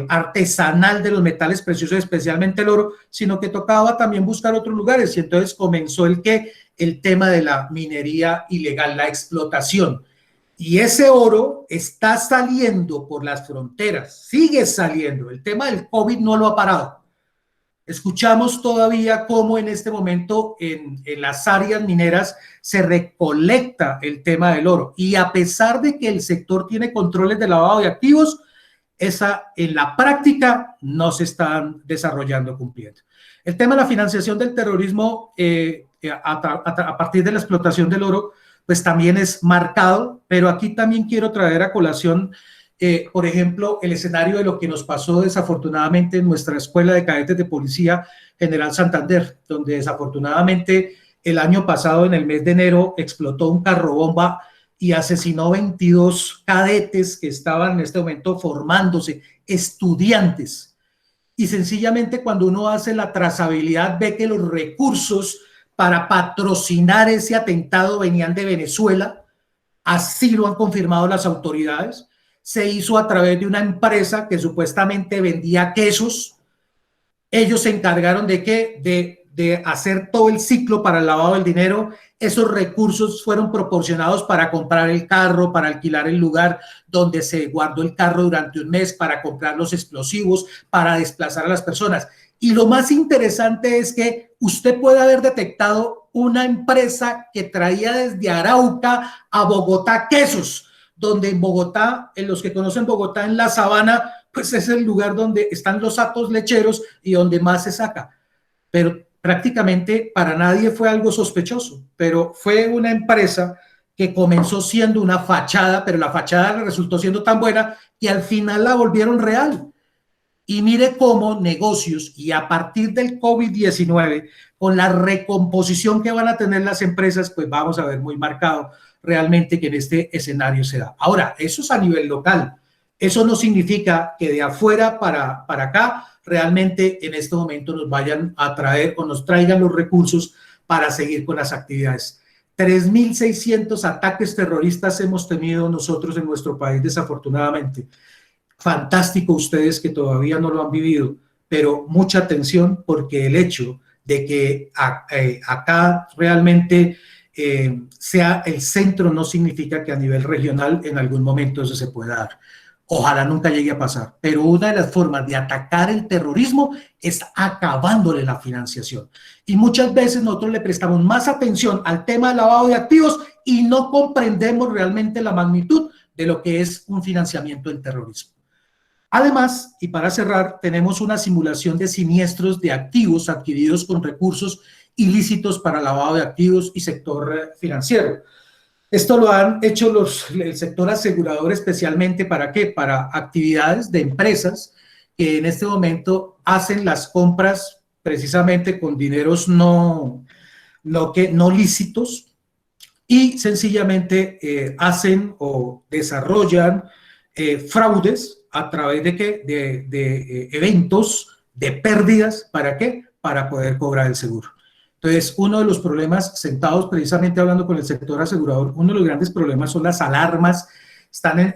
artesanal de los metales preciosos, especialmente el oro, sino que tocaba también buscar otros lugares y entonces comenzó el tema de la minería ilegal, la explotación. Y ese oro está saliendo por las fronteras, sigue saliendo. El tema del COVID no lo ha parado. Escuchamos todavía cómo en este momento en las áreas mineras se recolecta el tema del oro. Y a pesar de que el sector tiene controles de lavado de activos, en la práctica no se están desarrollando, cumpliendo. El tema de la financiación del terrorismo a partir de la explotación del oro, pues también es marcado, pero aquí también quiero traer a colación, por ejemplo, el escenario de lo que nos pasó desafortunadamente en nuestra Escuela de Cadetes de Policía General Santander, donde desafortunadamente el año pasado, en el mes de enero, explotó un carro bomba y asesinó 22 cadetes que estaban en este momento formándose, estudiantes. Y sencillamente cuando uno hace la trazabilidad ve que los recursos para patrocinar ese atentado venían de Venezuela, así lo han confirmado las autoridades. Se hizo a través de una empresa que supuestamente vendía quesos. Ellos se encargaron de hacer todo el ciclo para el lavado del dinero. Esos recursos fueron proporcionados para comprar el carro, para alquilar el lugar donde se guardó el carro durante un mes, para comprar los explosivos, para desplazar a las personas. Y lo más interesante es que usted puede haber detectado una empresa que traía desde Arauca a Bogotá quesos, donde en Bogotá, en los que conocen Bogotá, en la sabana, pues es el lugar donde están los hatos lecheros y donde más se saca. Pero prácticamente para nadie fue algo sospechoso, pero fue una empresa que comenzó siendo una fachada, pero la fachada resultó siendo tan buena que al final la volvieron real. Y mire cómo negocios, y a partir del COVID-19, con la recomposición que van a tener las empresas, pues vamos a ver muy marcado realmente que en este escenario se da. Ahora, eso es a nivel local. Eso no significa que de afuera para acá realmente en este momento nos vayan a traer o nos traigan los recursos para seguir con las actividades. 3.600 ataques terroristas hemos tenido nosotros en nuestro país, desafortunadamente. Fantástico ustedes que todavía no lo han vivido, pero mucha atención porque el hecho de que acá realmente sea el centro, no significa que a nivel regional en algún momento eso se pueda dar. Ojalá nunca llegue a pasar, pero una de las formas de atacar el terrorismo es acabándole la financiación. Y muchas veces nosotros le prestamos más atención al tema del lavado de activos y no comprendemos realmente la magnitud de lo que es un financiamiento del terrorismo. Además, y para cerrar, tenemos una simulación de siniestros de activos adquiridos con recursos ilícitos para lavado de activos y sector financiero. Esto lo han hecho el sector asegurador especialmente ¿para qué? Para actividades de empresas que en este momento hacen las compras precisamente con dineros no lícitos y sencillamente hacen o desarrollan fraudes a través de eventos de pérdidas. ¿Para qué? Para poder cobrar el seguro. Entonces, uno de los problemas, sentados precisamente hablando con el sector asegurador, uno de los grandes problemas son las alarmas.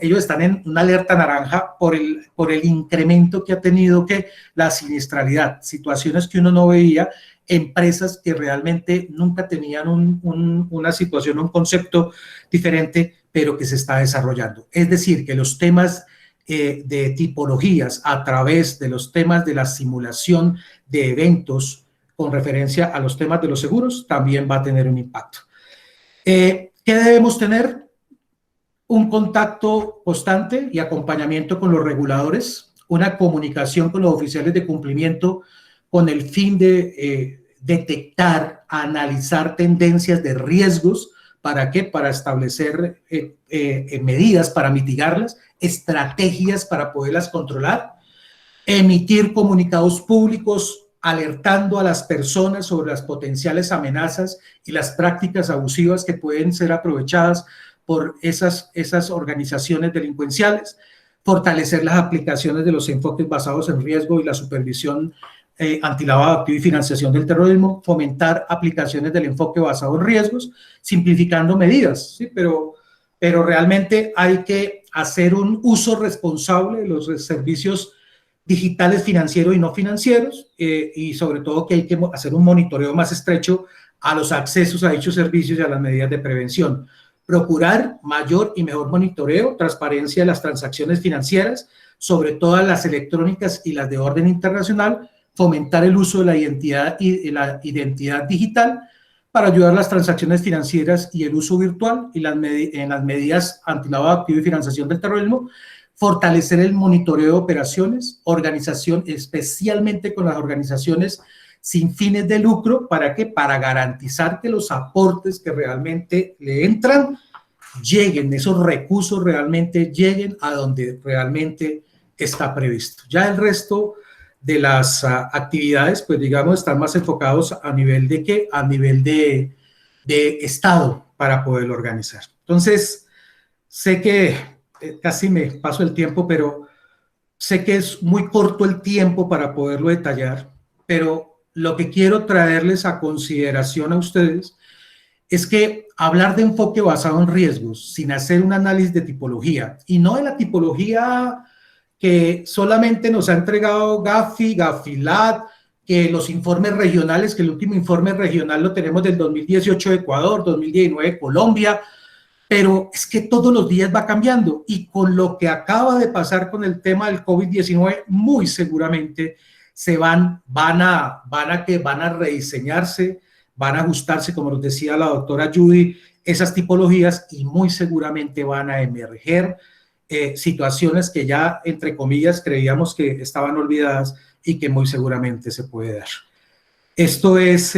Ellos están en una alerta naranja por el incremento que ha tenido la siniestralidad, situaciones que uno no veía, empresas que realmente nunca tenían una situación, un concepto diferente, pero que se está desarrollando. Es decir, que los temas de tipologías a través de los temas de la simulación de eventos con referencia a los temas de los seguros, también va a tener un impacto. ¿Qué debemos tener? Un contacto constante y acompañamiento con los reguladores, una comunicación con los oficiales de cumplimiento con el fin de detectar, analizar tendencias de riesgos. ¿Para qué? Para establecer medidas para mitigarlas, estrategias para poderlas controlar, emitir comunicados públicos alertando a las personas sobre las potenciales amenazas y las prácticas abusivas que pueden ser aprovechadas por esas organizaciones delincuenciales, fortalecer las aplicaciones de los enfoques basados en riesgo y la supervisión antilavado de activos y financiación del terrorismo, fomentar aplicaciones del enfoque basado en riesgos, simplificando medidas, ¿sí? Pero realmente hay que hacer un uso responsable de los servicios digitales financieros y no financieros, y sobre todo que hay que hacer un monitoreo más estrecho a los accesos a dichos servicios y a las medidas de prevención. Procurar mayor y mejor monitoreo, transparencia de las transacciones financieras, sobre todo las electrónicas y las de orden internacional, fomentar el uso de la identidad digital para ayudar a las transacciones financieras y el uso virtual y en las medidas antilavado de activos y financiación del terrorismo, fortalecer el monitoreo de operaciones, organización, especialmente con las organizaciones sin fines de lucro. ¿Para qué? Para garantizar que los aportes que realmente le entran lleguen, esos recursos realmente lleguen a donde realmente está previsto. Ya el resto de las actividades, pues digamos, están más enfocados a nivel de ¿qué? A nivel de Estado para poderlo organizar. Entonces, sé que casi me paso el tiempo, pero sé que es muy corto el tiempo para poderlo detallar, pero lo que quiero traerles a consideración a ustedes es que hablar de enfoque basado en riesgos sin hacer un análisis de tipología, y no de la tipología que solamente nos ha entregado Gafi, Gafilat, que los informes regionales, que el último informe regional lo tenemos del 2018 de Ecuador, 2019 de Colombia, pero es que todos los días va cambiando, y con lo que acaba de pasar con el tema del COVID-19, muy seguramente van a rediseñarse, van a ajustarse, como nos decía la doctora Judy, esas tipologías, y muy seguramente van a emerger situaciones que ya, entre comillas, creíamos que estaban olvidadas y que muy seguramente se puede dar. Esto es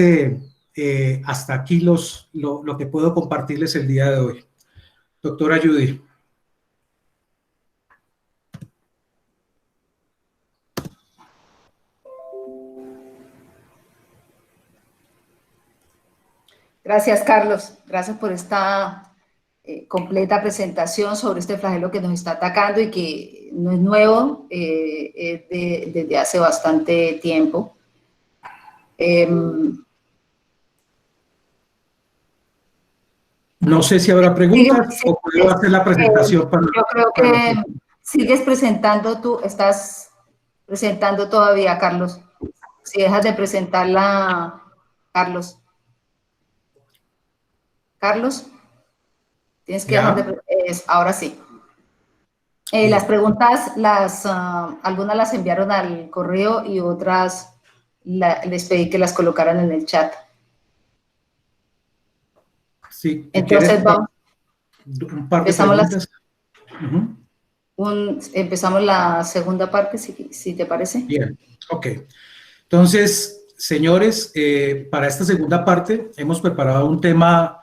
hasta aquí lo que puedo compartirles el día de hoy. Doctora Judy. Gracias, Carlos. Gracias por esta completa presentación sobre este flagelo que nos está atacando y que no es nuevo, es desde hace bastante tiempo. No sé si habrá preguntas o puedo hacer la presentación. Yo creo que sigues presentando tú, estás presentando todavía, Carlos. Si dejas de presentarla, Carlos. Carlos, tienes que ¿Ya? dejar de... ahora sí. Las Bien. preguntas, algunas las enviaron al correo y otras les pedí que las colocaran en el chat. Sí, si Entonces quieres, vamos, un par de empezamos, preguntas. Ujú. empezamos la segunda parte, si te parece. Bien, ok. Entonces, señores, para esta segunda parte hemos preparado un tema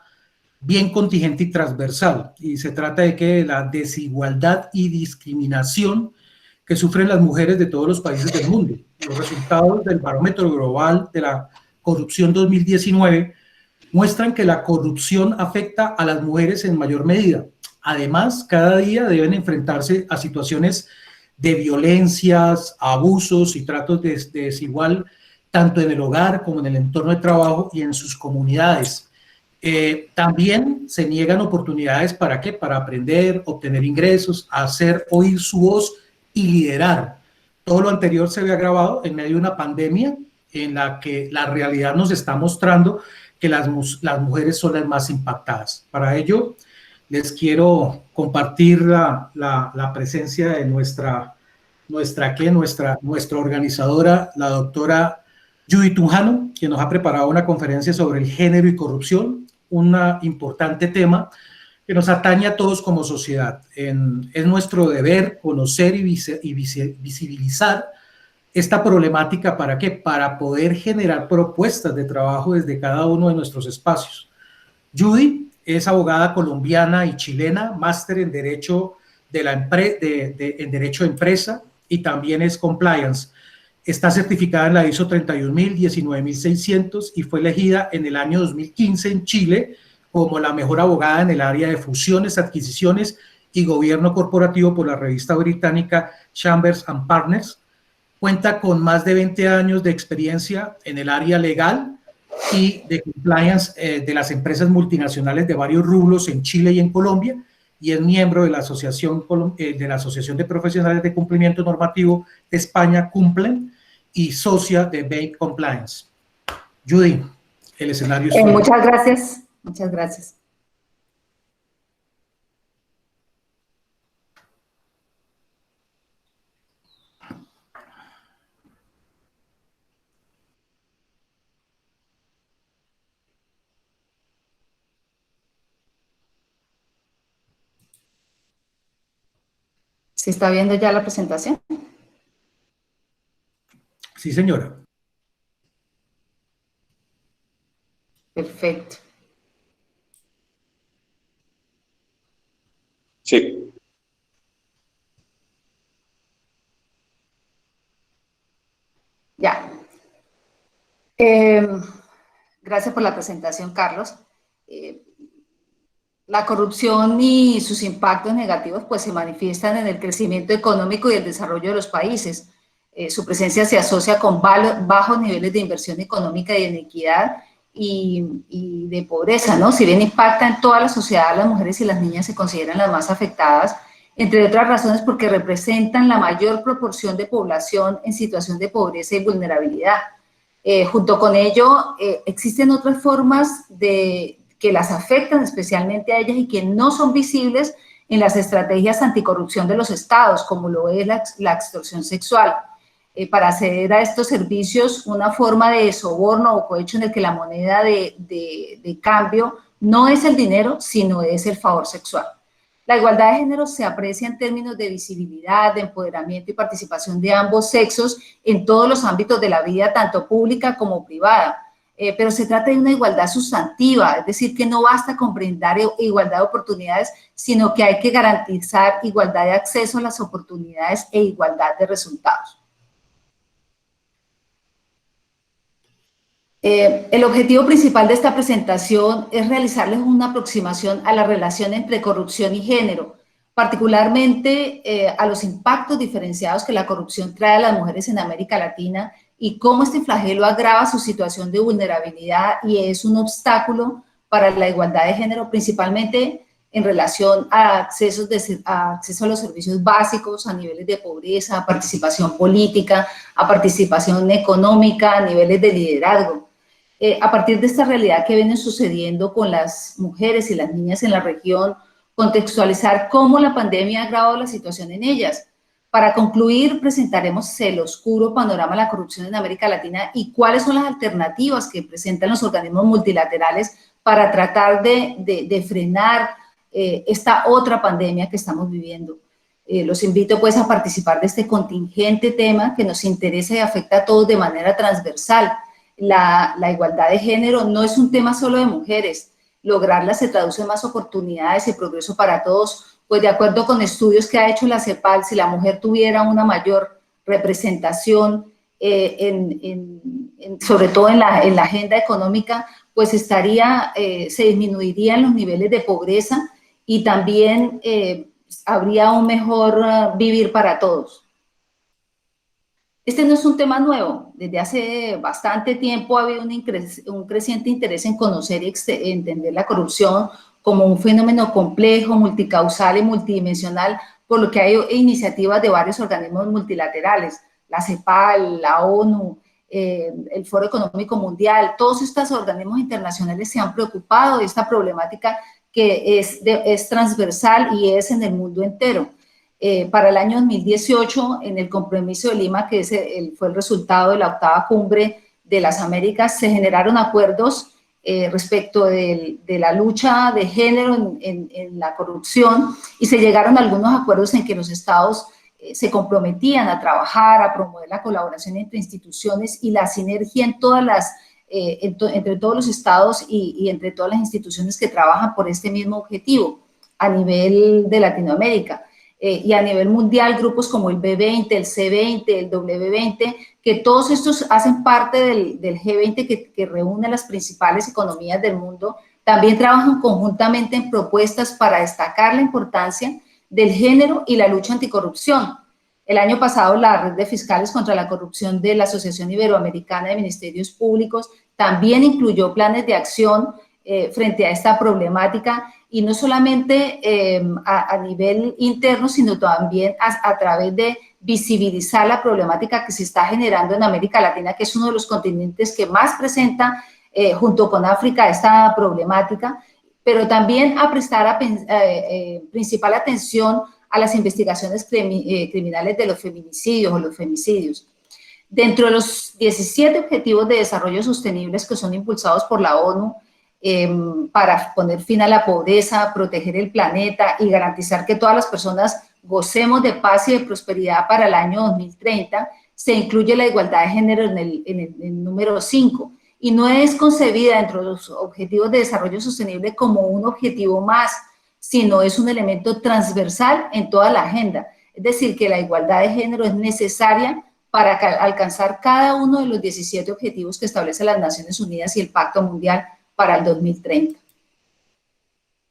bien contingente y transversal, y se trata de que la desigualdad y discriminación que sufren las mujeres de todos los países del mundo. Los resultados del Barómetro Global de la Corrupción 2019 muestran que la corrupción afecta a las mujeres en mayor medida. Además, cada día deben enfrentarse a situaciones de violencias, abusos y tratos desigual, tanto en el hogar como en el entorno de trabajo y en sus comunidades. También se niegan oportunidades para qué, para aprender, obtener ingresos, hacer oír su voz y liderar. Todo lo anterior se ve agravado en medio de una pandemia en la que la realidad nos está mostrando que las mujeres son las más impactadas. Para ello, les quiero compartir la presencia de nuestra organizadora, la doctora Judy Tunjano, quien nos ha preparado una conferencia sobre el género y corrupción, un importante tema que nos atañe a todos como sociedad. Es nuestro deber conocer y visibilizar esta problemática. ¿Para qué? Para poder generar propuestas de trabajo desde cada uno de nuestros espacios. Judy es abogada colombiana y chilena, máster en Derecho en Derecho de Empresa, y también es Compliance. Está certificada en la ISO 31000, 19600 y fue elegida en el año 2015 en Chile como la mejor abogada en el área de fusiones, adquisiciones y gobierno corporativo por la revista británica Chambers and Partners. Cuenta con más de 20 años de experiencia en el área legal y de compliance de las empresas multinacionales de varios rubros en Chile y en Colombia, y es miembro de la Asociación de Profesionales de Cumplimiento Normativo de España, Cumplen, y socia de Bain Compliance. Judy, el escenario es tuyo. Muchas gracias, muchas gracias. ¿Se está viendo ya la presentación? Sí, señora. Perfecto. Sí. Ya. Gracias por la presentación, Carlos. La corrupción y sus impactos negativos pues se manifiestan en el crecimiento económico y el desarrollo de los países. Su presencia se asocia con bajos niveles de inversión económica y de inequidad y de pobreza, ¿no? Si bien impacta en toda la sociedad, las mujeres y las niñas se consideran las más afectadas, entre otras razones porque representan la mayor proporción de población en situación de pobreza y vulnerabilidad. Junto con ello, existen otras formas que las afectan especialmente a ellas y que no son visibles en las estrategias anticorrupción de los estados, como lo es la extorsión sexual. Para acceder a estos servicios, una forma de soborno o cohecho en el que la moneda de cambio no es el dinero, sino es el favor sexual. La igualdad de género se aprecia en términos de visibilidad, de empoderamiento y participación de ambos sexos en todos los ámbitos de la vida, tanto pública como privada. Pero se trata de una igualdad sustantiva, es decir, que no basta con brindar igualdad de oportunidades, sino que hay que garantizar igualdad de acceso a las oportunidades e igualdad de resultados. El objetivo principal de esta presentación es realizarles una aproximación a la relación entre corrupción y género, particularmente a los impactos diferenciados que la corrupción trae a las mujeres en América Latina y cómo este flagelo agrava su situación de vulnerabilidad y es un obstáculo para la igualdad de género, principalmente en relación a acceso a los servicios básicos, a niveles de pobreza, a participación política, a participación económica, a niveles de liderazgo. a partir de esta realidad que viene sucediendo con las mujeres y las niñas en la región, contextualizar cómo la pandemia ha agravado la situación en ellas. Para concluir, presentaremos el oscuro panorama de la corrupción en América Latina y cuáles son las alternativas que presentan los organismos multilaterales para tratar de frenar esta otra pandemia que estamos viviendo. Los invito pues a participar de este contingente tema que nos interesa y afecta a todos de manera transversal. La igualdad de género no es un tema solo de mujeres. Lograrla se traduce en más oportunidades y progreso para todos, pues de acuerdo con estudios que ha hecho la CEPAL, si la mujer tuviera una mayor representación, sobre todo en la agenda económica, pues se disminuirían los niveles de pobreza y también habría un mejor vivir para todos. Este no es un tema nuevo. Desde hace bastante tiempo ha habido un creciente interés en conocer y entender la corrupción como un fenómeno complejo, multicausal y multidimensional, por lo que hay iniciativas de varios organismos multilaterales, la CEPAL, la ONU, el Foro Económico Mundial. Todos estos organismos internacionales se han preocupado de esta problemática que es transversal y es en el mundo entero. Para el año 2018, en el Compromiso de Lima, que fue el resultado de la 8ª Cumbre de las Américas, se generaron acuerdos respecto de la lucha de género en la corrupción y se llegaron a algunos acuerdos en que los estados se comprometían a trabajar, a promover la colaboración entre instituciones y la sinergia entre todos los estados y entre todas las instituciones que trabajan por este mismo objetivo a nivel de Latinoamérica. Y a nivel mundial, grupos como el B20, el C20, el W20, que todos estos hacen parte del G20 que reúne las principales economías del mundo, también trabajan conjuntamente en propuestas para destacar la importancia del género y la lucha anticorrupción. El año pasado, la Red de Fiscales contra la Corrupción de la Asociación Iberoamericana de Ministerios Públicos también incluyó planes de acción frente a esta problemática, y no solamente a nivel interno, sino también a través de visibilizar la problemática que se está generando en América Latina, que es uno de los continentes que más presenta, junto con África, esta problemática, pero también a prestar principal atención a las investigaciones criminales de los feminicidios o los femicidios. Dentro de los 17 Objetivos de Desarrollo Sostenibles que son impulsados por la ONU, para poner fin a la pobreza, proteger el planeta y garantizar que todas las personas gocemos de paz y de prosperidad para el año 2030, se incluye la igualdad de género en el número 5, y no es concebida dentro de los Objetivos de Desarrollo Sostenible como un objetivo más, sino es un elemento transversal en toda la agenda. Es decir, que la igualdad de género es necesaria para alcanzar cada uno de los 17 objetivos que establecen las Naciones Unidas y el Pacto Mundial para el 2030.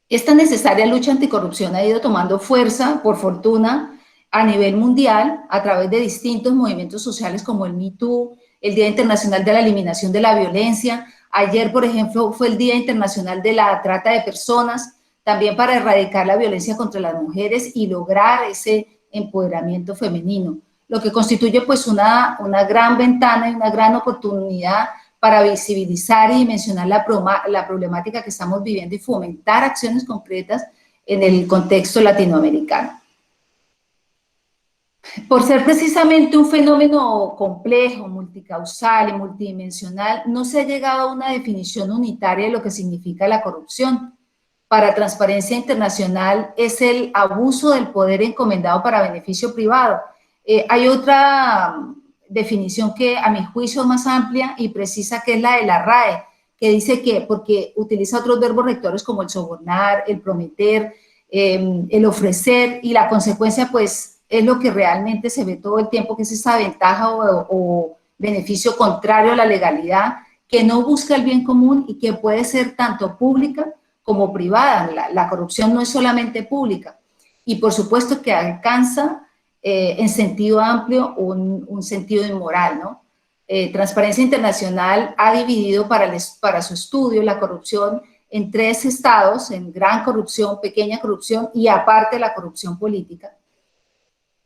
Esta necesaria lucha anticorrupción ha ido tomando fuerza, por fortuna, a nivel mundial, a través de distintos movimientos sociales como el Me Too, el Día Internacional de la Eliminación de la Violencia. Ayer, por ejemplo, fue el Día Internacional de la Trata de Personas, también para erradicar la violencia contra las mujeres y lograr ese empoderamiento femenino, lo que constituye pues una gran ventana y una gran oportunidad para visibilizar y dimensionar la problemática que estamos viviendo y fomentar acciones concretas en el contexto latinoamericano. Por ser precisamente un fenómeno complejo, multicausal y multidimensional, no se ha llegado a una definición unitaria de lo que significa la corrupción. Para Transparencia Internacional es el abuso del poder encomendado para beneficio privado. Hay otra definición que a mi juicio es más amplia y precisa, que es la de la RAE, que dice que, porque utiliza otros verbos rectores como el sobornar, el prometer, el ofrecer, y la consecuencia pues es lo que realmente se ve todo el tiempo, que es esa ventaja o beneficio contrario a la legalidad, que no busca el bien común y que puede ser tanto pública como privada. La corrupción no es solamente pública, y por supuesto que alcanza en sentido amplio un sentido inmoral, ¿no? Transparencia Internacional ha dividido para su estudio la corrupción en 3 estados, en gran corrupción, pequeña corrupción y aparte la corrupción política.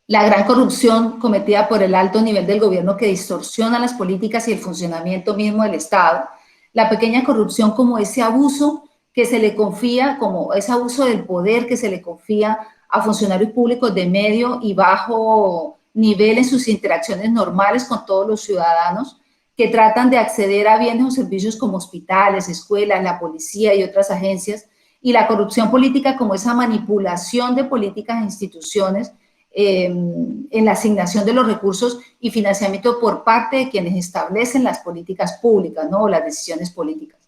La gran corrupción cometida por el alto nivel del gobierno, que distorsiona las políticas y el funcionamiento mismo del Estado. la pequeña corrupción como ese abuso que se le confía, como ese abuso del poder que se le confía a funcionarios públicos de medio y bajo nivel en sus interacciones normales con todos los ciudadanos, que tratan de acceder a bienes o servicios como hospitales, escuelas, la policía y otras agencias, y la corrupción política como esa manipulación de políticas e instituciones en la asignación de los recursos y financiamiento por parte de quienes establecen las políticas públicas, ¿no? O las decisiones políticas.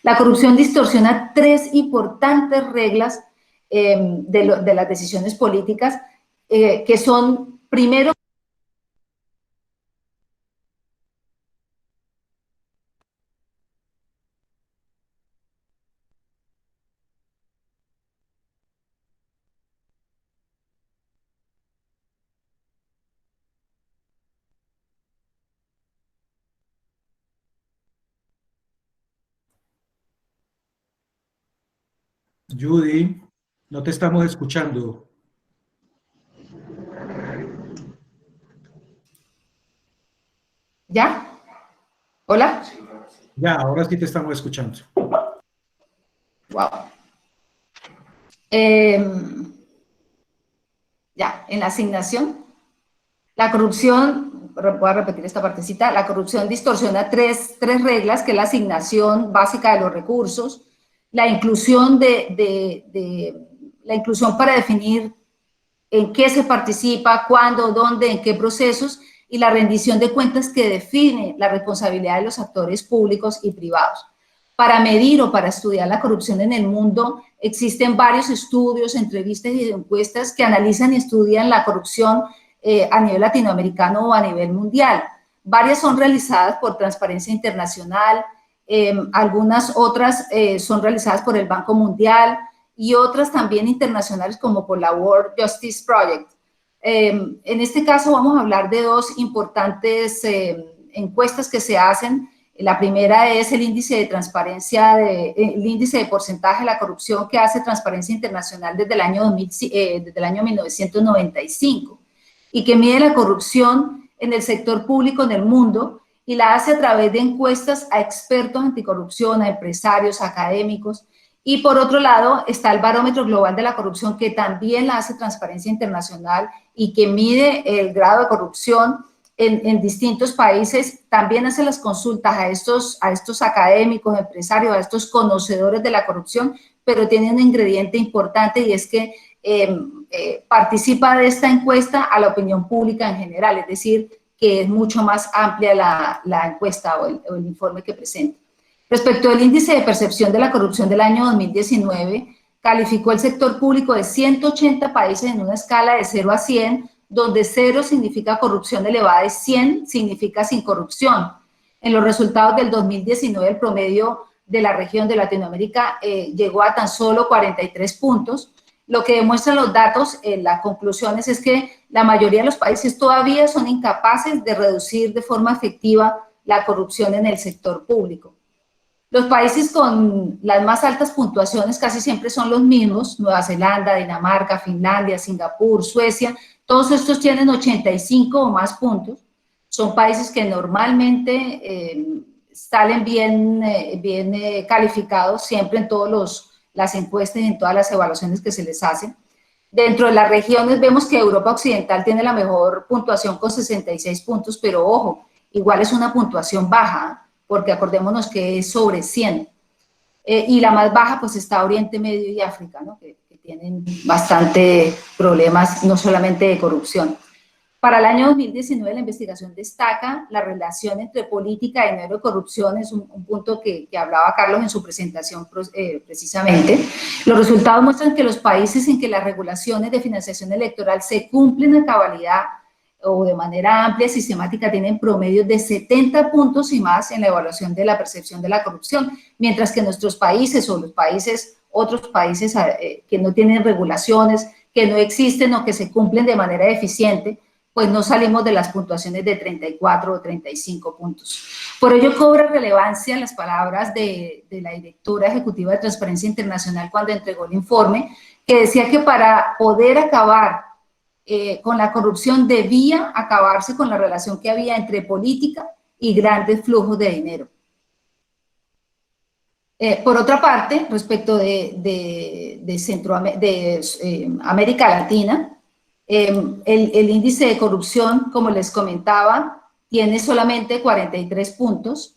La corrupción distorsiona tres importantes reglas de las decisiones políticas, que son, primero, Judy, no te estamos escuchando. ¿ya? ¿Hola? Ya, ahora sí te estamos escuchando. Wow. Ya, en la asignación, la corrupción, voy a repetir esta partecita, la corrupción distorsiona tres reglas, que es la asignación básica de los recursos, la inclusión la inclusión para definir en qué se participa, cuándo, dónde, en qué procesos, y la rendición de cuentas que define la responsabilidad de los actores públicos y privados. Para medir o para estudiar la corrupción en el mundo, existen varios estudios, entrevistas y encuestas que analizan y estudian la corrupción a nivel latinoamericano o a nivel mundial. Varias son realizadas por Transparencia Internacional, algunas otras son realizadas por el Banco Mundial, y otras también internacionales como por la World Justice Project. En este caso vamos a hablar de dos importantes encuestas que se hacen. La primera es el índice de transparencia, el índice de porcentaje de la corrupción que hace Transparencia Internacional desde el año 1995 y que mide la corrupción en el sector público en el mundo y la hace a través de encuestas a expertos anticorrupción, a empresarios, académicos. Y por otro lado está el Barómetro Global de la Corrupción, que también la hace Transparencia Internacional y que mide el grado de corrupción en distintos países. También hace las consultas a estos académicos, empresarios, a estos conocedores de la corrupción, pero tiene un ingrediente importante y es que participa de esta encuesta a la opinión pública en general, es decir, que es mucho más amplia la encuesta o el informe que presenta. Respecto al índice de percepción de la corrupción del año 2019, calificó el sector público de 180 países en una escala de 0 a 100, donde 0 significa corrupción elevada y 100 significa sin corrupción. En los resultados del 2019, el promedio de la región de Latinoamérica llegó a tan solo 43 puntos. Lo que demuestran los datos, las conclusiones, es que la mayoría de los países todavía son incapaces de reducir de forma efectiva la corrupción en el sector público. Los países con las más altas puntuaciones casi siempre son los mismos: Nueva Zelanda, Dinamarca, Finlandia, Singapur, Suecia. Todos estos tienen 85 o más puntos. Son países que normalmente salen bien calificados siempre en todas las encuestas y en todas las evaluaciones que se les hacen. Dentro de las regiones vemos que Europa Occidental tiene la mejor puntuación con 66 puntos, pero ojo, igual es una puntuación baja, porque acordémonos que es sobre 100. Y la más baja pues está Oriente Medio y África, ¿no? que tienen bastante problemas, no solamente de corrupción. Para el año 2019 la investigación destaca la relación entre política, dinero y corrupción, es un punto que hablaba Carlos en su presentación precisamente. Los resultados muestran que los países en que las regulaciones de financiación electoral se cumplen a cabalidad o de manera amplia, sistemática, tienen promedios de 70 puntos y más en la evaluación de la percepción de la corrupción, mientras que nuestros países o otros países que no tienen regulaciones, que no existen o que se cumplen de manera eficiente, pues no salimos de las puntuaciones de 34 o 35 puntos. Por ello cobra relevancia las palabras de la directora ejecutiva de Transparencia Internacional cuando entregó el informe, que decía que para poder acabar con la corrupción debía acabarse con la relación que había entre política y grandes flujos de dinero. Por otra parte, respecto de América Latina, el índice de corrupción, como les comentaba, tiene solamente 43 puntos.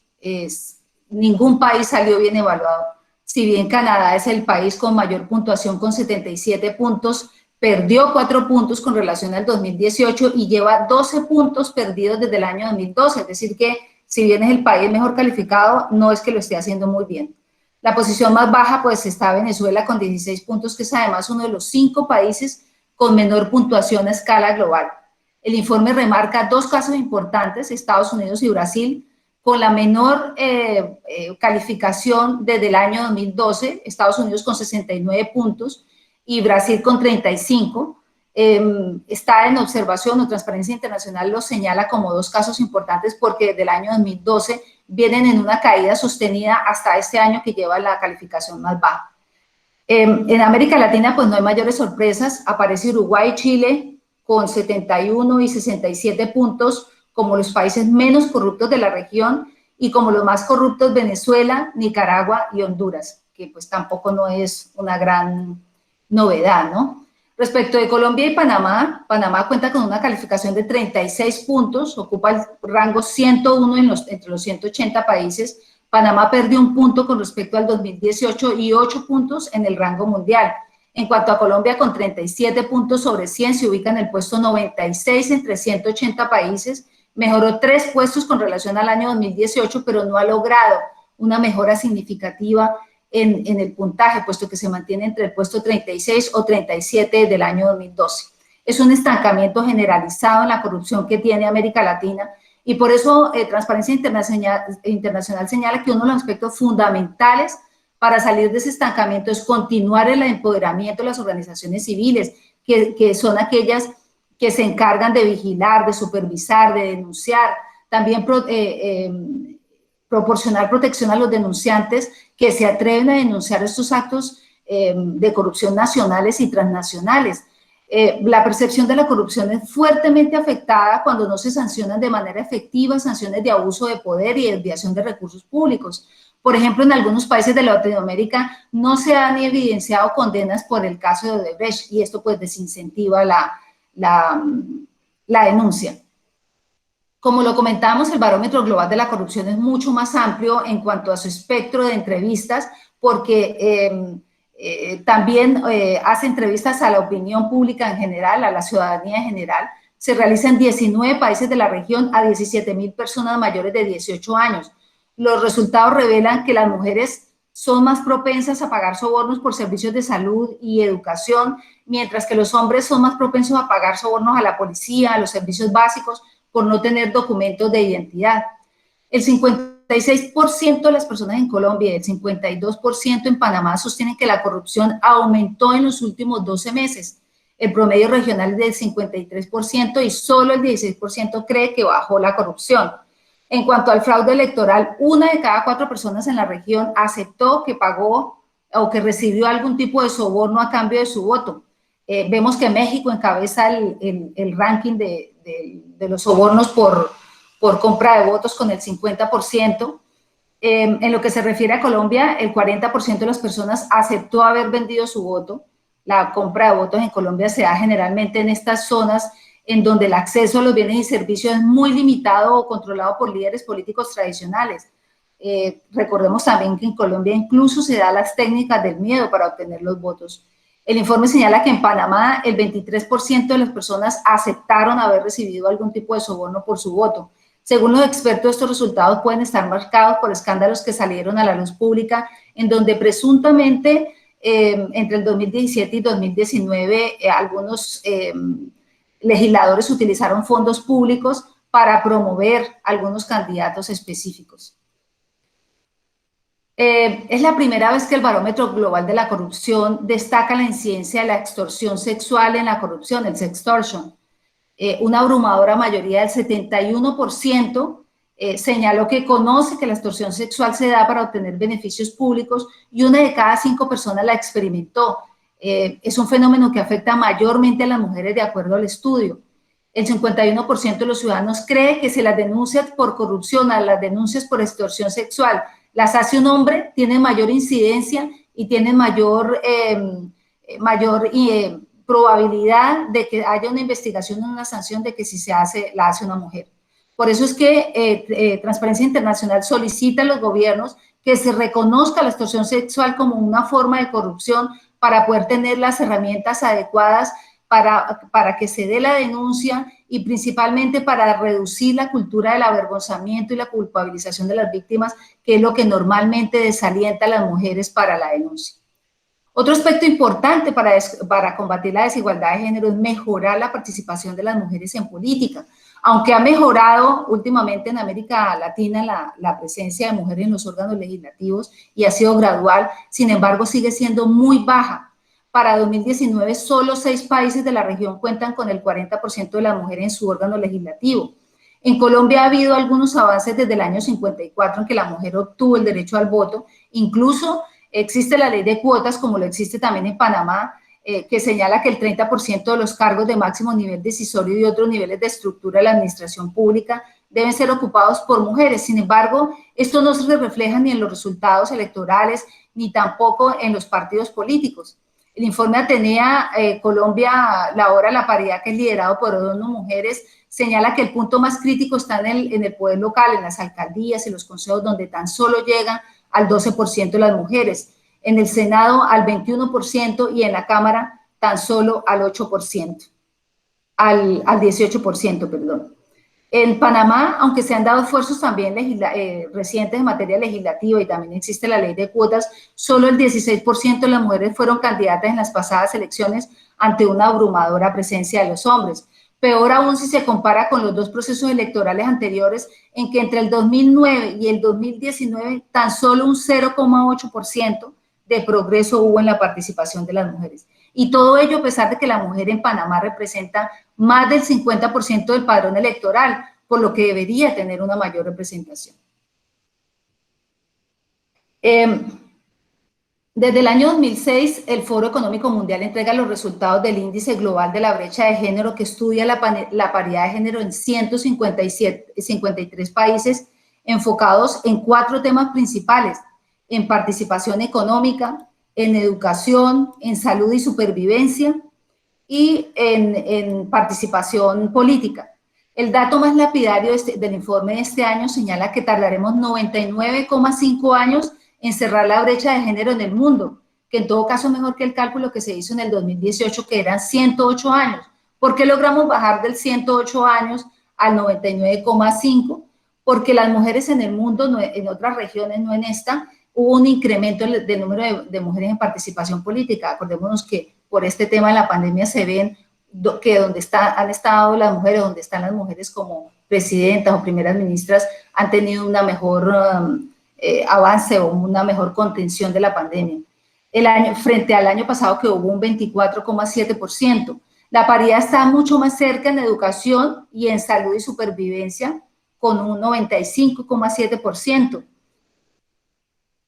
Ningún país salió bien evaluado. Si bien Canadá es el país con mayor puntuación con 77 puntos, perdió 4 puntos con relación al 2018 y lleva 12 puntos perdidos desde el año 2012. Es decir que si bien es el país mejor calificado, no es que lo esté haciendo muy bien. La posición más baja pues está Venezuela con 16 puntos, que es además uno de los 5 países con menor puntuación a escala global. El informe remarca 2 casos importantes, Estados Unidos y Brasil, con la menor calificación desde el año 2012, Estados Unidos con 69 puntos y Brasil con 35. Está en observación, o Transparencia Internacional lo señala como 2 casos importantes porque desde el año 2012 vienen en una caída sostenida hasta este año que lleva la calificación más baja. En América Latina pues no hay mayores sorpresas, aparece Uruguay y Chile con 71 y 67 puntos como los países menos corruptos de la región y como los más corruptos Venezuela, Nicaragua y Honduras, que pues tampoco no es una gran novedad, ¿no? Respecto de Colombia y Panamá, Panamá cuenta con una calificación de 36 puntos, ocupa el rango 101 entre los 180 países. Panamá perdió 1 punto con respecto al 2018 y 8 puntos en el rango mundial. En cuanto a Colombia, con 37 puntos sobre 100, se ubica en el puesto 96 entre 180 países, mejoró 3 puestos con relación al año 2018, pero no ha logrado una mejora significativa en el puntaje, puesto que se mantiene entre el puesto 36 o 37 del año 2012. Es un estancamiento generalizado en la corrupción que tiene América Latina y por eso Transparencia Internacional señala que uno de los aspectos fundamentales para salir de ese estancamiento es continuar el empoderamiento de las organizaciones civiles, que son aquellas que se encargan de vigilar, de supervisar, de denunciar, también proporcionar protección a los denunciantes que se atreven a denunciar estos actos de corrupción nacionales y transnacionales. La percepción de la corrupción es fuertemente afectada cuando no se sancionan de manera efectiva sanciones de abuso de poder y desviación de recursos públicos. Por ejemplo, en algunos países de Latinoamérica no se han evidenciado condenas por el caso de Odebrecht y esto pues desincentiva la denuncia. Como lo comentábamos, el Barómetro Global de la Corrupción es mucho más amplio en cuanto a su espectro de entrevistas, porque también hace entrevistas a la opinión pública en general, a la ciudadanía en general. Se realiza en 19 países de la región a 17.000 personas mayores de 18 años. Los resultados revelan que las mujeres son más propensas a pagar sobornos por servicios de salud y educación, mientras que los hombres son más propensos a pagar sobornos a la policía, a los servicios básicos, por no tener documentos de identidad. El 56% de las personas en Colombia y el 52% en Panamá sostienen que la corrupción aumentó en los últimos 12 meses. El promedio regional es del 53% y solo el 16% cree que bajó la corrupción. En cuanto al fraude electoral, 1 de cada 4 personas en la región aceptó que pagó o que recibió algún tipo de soborno a cambio de su voto. Vemos que México encabeza el ranking de los sobornos por compra de votos con el 50%. En lo que se refiere a Colombia, el 40% de las personas aceptó haber vendido su voto. La compra de votos en Colombia se da generalmente en estas zonas en donde el acceso a los bienes y servicios es muy limitado o controlado por líderes políticos tradicionales. Recordemos también que en Colombia incluso se dan las técnicas del miedo para obtener los votos. El informe señala que en Panamá el 23% de las personas aceptaron haber recibido algún tipo de soborno por su voto. Según los expertos, estos resultados pueden estar marcados por escándalos que salieron a la luz pública, en donde presuntamente entre el 2017 y 2019 algunos legisladores utilizaron fondos públicos para promover algunos candidatos específicos. Es la primera vez que el Barómetro Global de la Corrupción destaca la incidencia de la extorsión sexual en la corrupción, el sextortion. Una abrumadora mayoría del 71% señaló que conoce que la extorsión sexual se da para obtener beneficios públicos y 1 de cada 5 personas la experimentó. Es un fenómeno que afecta mayormente a las mujeres de acuerdo al estudio. El 51% de los ciudadanos cree que se las denuncias por corrupción, a las denuncias por extorsión sexual, las hace un hombre, tienen mayor incidencia y tienen mayor probabilidad de que haya una investigación o una sanción de que si la hace una mujer. Por eso es que Transparencia Internacional solicita a los gobiernos que se reconozca la extorsión sexual como una forma de corrupción para poder tener las herramientas adecuadas para que se dé la denuncia y principalmente para reducir la cultura del avergonzamiento y la culpabilización de las víctimas, que es lo que normalmente desalienta a las mujeres para la denuncia. Otro aspecto importante para combatir la desigualdad de género es mejorar la participación de las mujeres en política. Aunque ha mejorado últimamente en América Latina la presencia de mujeres en los órganos legislativos y ha sido gradual, sin embargo sigue siendo muy baja. Para 2019, solo 6 países de la región cuentan con el 40% de las mujeres en su órgano legislativo. En Colombia ha habido algunos avances desde el año 54 en que la mujer obtuvo el derecho al voto. Incluso existe la ley de cuotas, como lo existe también en Panamá, que señala que el 30% de los cargos de máximo nivel decisorio y otros niveles de estructura de la administración pública deben ser ocupados por mujeres. Sin embargo, esto no se refleja ni en los resultados electorales, ni tampoco en los partidos políticos. El informe Atenea Colombia, la hora de la paridad, que es liderado por ONU Mujeres, señala que el punto más crítico está en el poder local, en las alcaldías y los consejos, donde tan solo llegan al 12% de las mujeres, en el Senado al 21% y en la Cámara tan solo al 8%, al 18%, perdón. En Panamá, aunque se han dado esfuerzos también recientes en materia legislativa y también existe la ley de cuotas, solo el 16% de las mujeres fueron candidatas en las pasadas elecciones ante una abrumadora presencia de los hombres. Peor aún si se compara con los 2 procesos electorales anteriores, en que entre el 2009 y el 2019 tan solo un 0,8% de progreso hubo en la participación de las mujeres. Y todo ello a pesar de que la mujer en Panamá representa más del 50% del padrón electoral, por lo que debería tener una mayor representación. Desde el año 2006, el Foro Económico Mundial entrega los resultados del Índice Global de la Brecha de Género, que estudia la paridad de género en 153 países, enfocados en 4 temas principales: en participación económica, en educación, en salud y supervivencia y en participación política. El dato más lapidario del informe de este año señala que tardaremos 99,5 años en cerrar la brecha de género en el mundo, que en todo caso es mejor que el cálculo que se hizo en el 2018, que eran 108 años. ¿Por qué logramos bajar del 108 años al 99,5? Porque las mujeres en el mundo, en otras regiones, no en esta, hubo un incremento del número de mujeres en participación política. Acordémonos que por este tema de la pandemia se ven que donde han estado las mujeres, donde están las mujeres como presidentas o primeras ministras, han tenido una mejor avance o una mejor contención de la pandemia. Frente al año pasado, que hubo un 24,7%. La paridad está mucho más cerca en educación y en salud y supervivencia, con un 95,7%.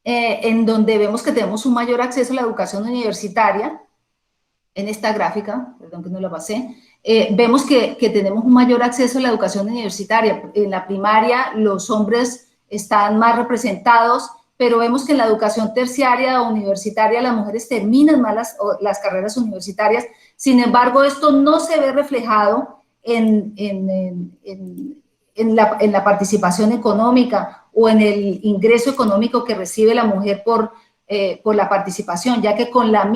En donde vemos que tenemos un mayor acceso a la educación universitaria. En esta gráfica, perdón que no la pasé, vemos que tenemos un mayor acceso a la educación universitaria. En la primaria los hombres están más representados, pero vemos que en la educación terciaria o universitaria las mujeres terminan más las carreras universitarias. Sin embargo, esto no se ve reflejado en la participación económica o en el ingreso económico que recibe la mujer por la participación, ya que con el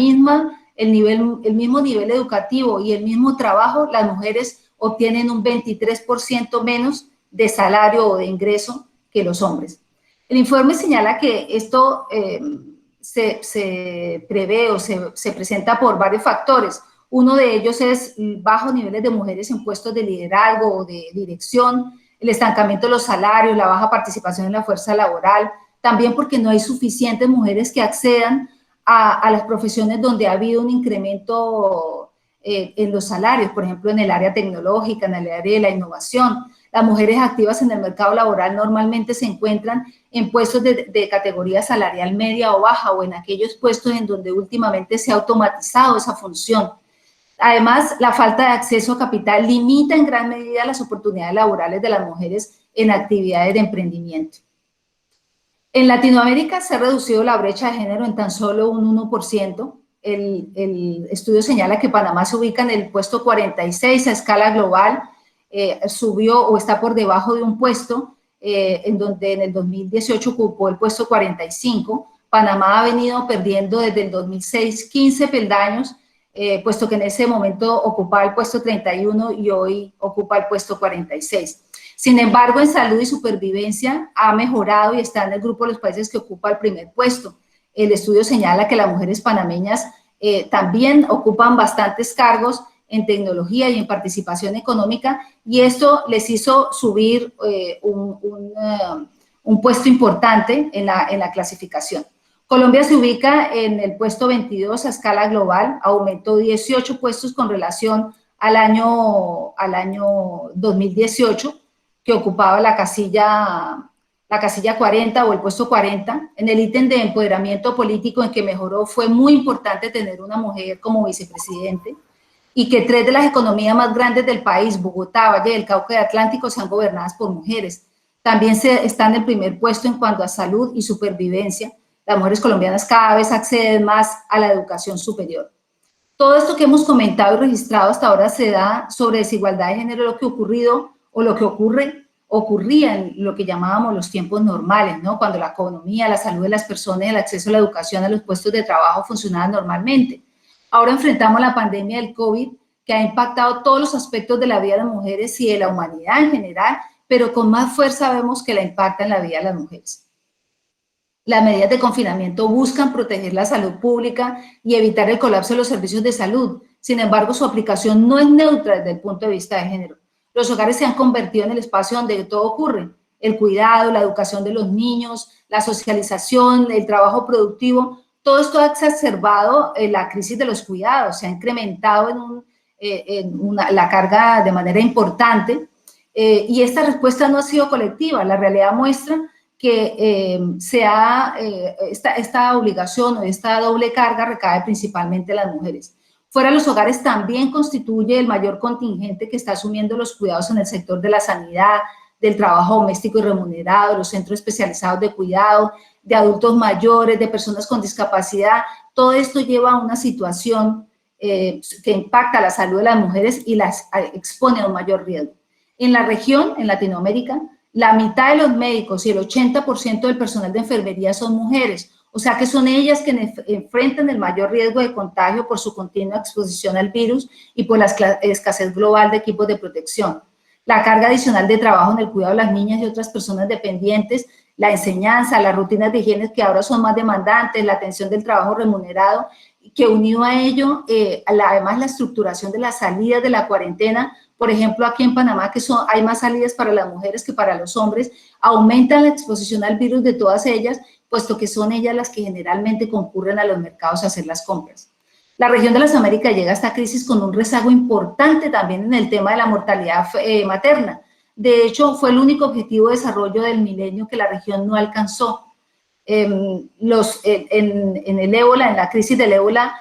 mismo nivel educativo y el mismo trabajo, las mujeres obtienen un 23% menos de salario o de ingreso que los hombres. El informe señala que esto se prevé o se presenta por varios factores. Uno de ellos es bajos niveles de mujeres en puestos de liderazgo o de dirección, el estancamiento de los salarios, la baja participación en la fuerza laboral, también porque no hay suficientes mujeres que accedan a las profesiones donde ha habido un incremento en los salarios, por ejemplo, en el área tecnológica, en el área de la innovación. Las mujeres activas en el mercado laboral normalmente se encuentran en puestos de categoría salarial media o baja, o en aquellos puestos en donde últimamente se ha automatizado esa función. Además, la falta de acceso a capital limita en gran medida las oportunidades laborales de las mujeres en actividades de emprendimiento. En Latinoamérica se ha reducido la brecha de género en tan solo un 1%. El estudio señala que Panamá se ubica en el puesto 46 a escala global, subió o está por debajo de un puesto, en donde en el 2018 ocupó el puesto 45. Panamá ha venido perdiendo desde el 2006 15 peldaños, puesto que en ese momento ocupaba el puesto 31 y hoy ocupa el puesto 46. Sin embargo, en salud y supervivencia ha mejorado y está en el grupo de los países que ocupa el primer puesto. El estudio señala que las mujeres panameñas también ocupan bastantes cargos en tecnología y en participación económica, y esto les hizo subir un puesto importante en la clasificación. Colombia se ubica en el puesto 22 a escala global, aumentó 18 puestos con relación al año 2018, que ocupaba la casilla 40 o el puesto 40. En el ítem de empoderamiento político en que mejoró, fue muy importante tener una mujer como vicepresidente, y que 3 de las economías más grandes del país, Bogotá, Valle del Cauca y Atlántico, sean gobernadas por mujeres. También está en el primer puesto en cuanto a salud y supervivencia. Las mujeres colombianas cada vez acceden más a la educación superior. Todo esto que hemos comentado y registrado hasta ahora se da sobre desigualdad de género, lo que ha ocurrido o lo que ocurría en lo que llamábamos los tiempos normales, ¿no? Cuando la economía, la salud de las personas, el acceso a la educación, a los puestos de trabajo funcionaban normalmente. Ahora enfrentamos la pandemia del COVID, que ha impactado todos los aspectos de la vida de las mujeres y de la humanidad en general, pero con más fuerza vemos que la impacta en la vida de las mujeres. Las medidas de confinamiento buscan proteger la salud pública y evitar el colapso de los servicios de salud. Sin embargo, su aplicación no es neutra desde el punto de vista de género. Los hogares se han convertido en el espacio donde todo ocurre. El cuidado, la educación de los niños, la socialización, el trabajo productivo, todo esto ha exacerbado la crisis de los cuidados, se ha incrementado la carga de manera importante, y esta respuesta no ha sido colectiva. La realidad muestra que esta obligación o esta doble carga recae principalmente en las mujeres. Fuera de los hogares también constituye el mayor contingente que está asumiendo los cuidados en el sector de la sanidad, del trabajo doméstico y remunerado, los centros especializados de cuidado, de adultos mayores, de personas con discapacidad. Todo esto lleva a una situación que impacta la salud de las mujeres y las expone a un mayor riesgo. En la región, en Latinoamérica, la mitad de los médicos y el 80% del personal de enfermería son mujeres, o sea que son ellas que enfrentan el mayor riesgo de contagio por su continua exposición al virus y por la escasez global de equipos de protección. La carga adicional de trabajo en el cuidado de las niñas y otras personas dependientes, la enseñanza, las rutinas de higiene que ahora son más demandantes, la atención del trabajo remunerado, que unido a ello, además la estructuración de las salidas de la cuarentena, por ejemplo, aquí en Panamá, que hay más salidas para las mujeres que para los hombres, aumentan la exposición al virus de todas ellas, puesto que son ellas las que generalmente concurren a los mercados a hacer las compras. La región de las Américas llega a esta crisis con un rezago importante también en el tema de la mortalidad materna. De hecho, fue el único objetivo de desarrollo del milenio que la región no alcanzó. En el ébola, en la crisis del ébola,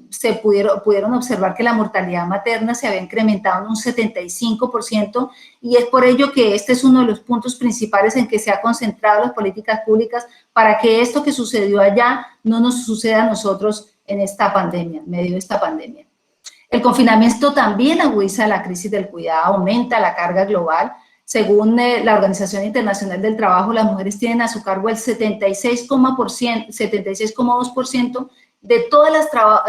se pudieron observar que la mortalidad materna se había incrementado en un 75%, y es por ello que este es uno de los puntos principales en que se ha concentrado las políticas públicas para que esto que sucedió allá no nos suceda a nosotros en esta pandemia, en medio de esta pandemia. El confinamiento también agudiza la crisis del cuidado, aumenta la carga global. Según la Organización Internacional del Trabajo, las mujeres tienen a su cargo el 76,2% de todas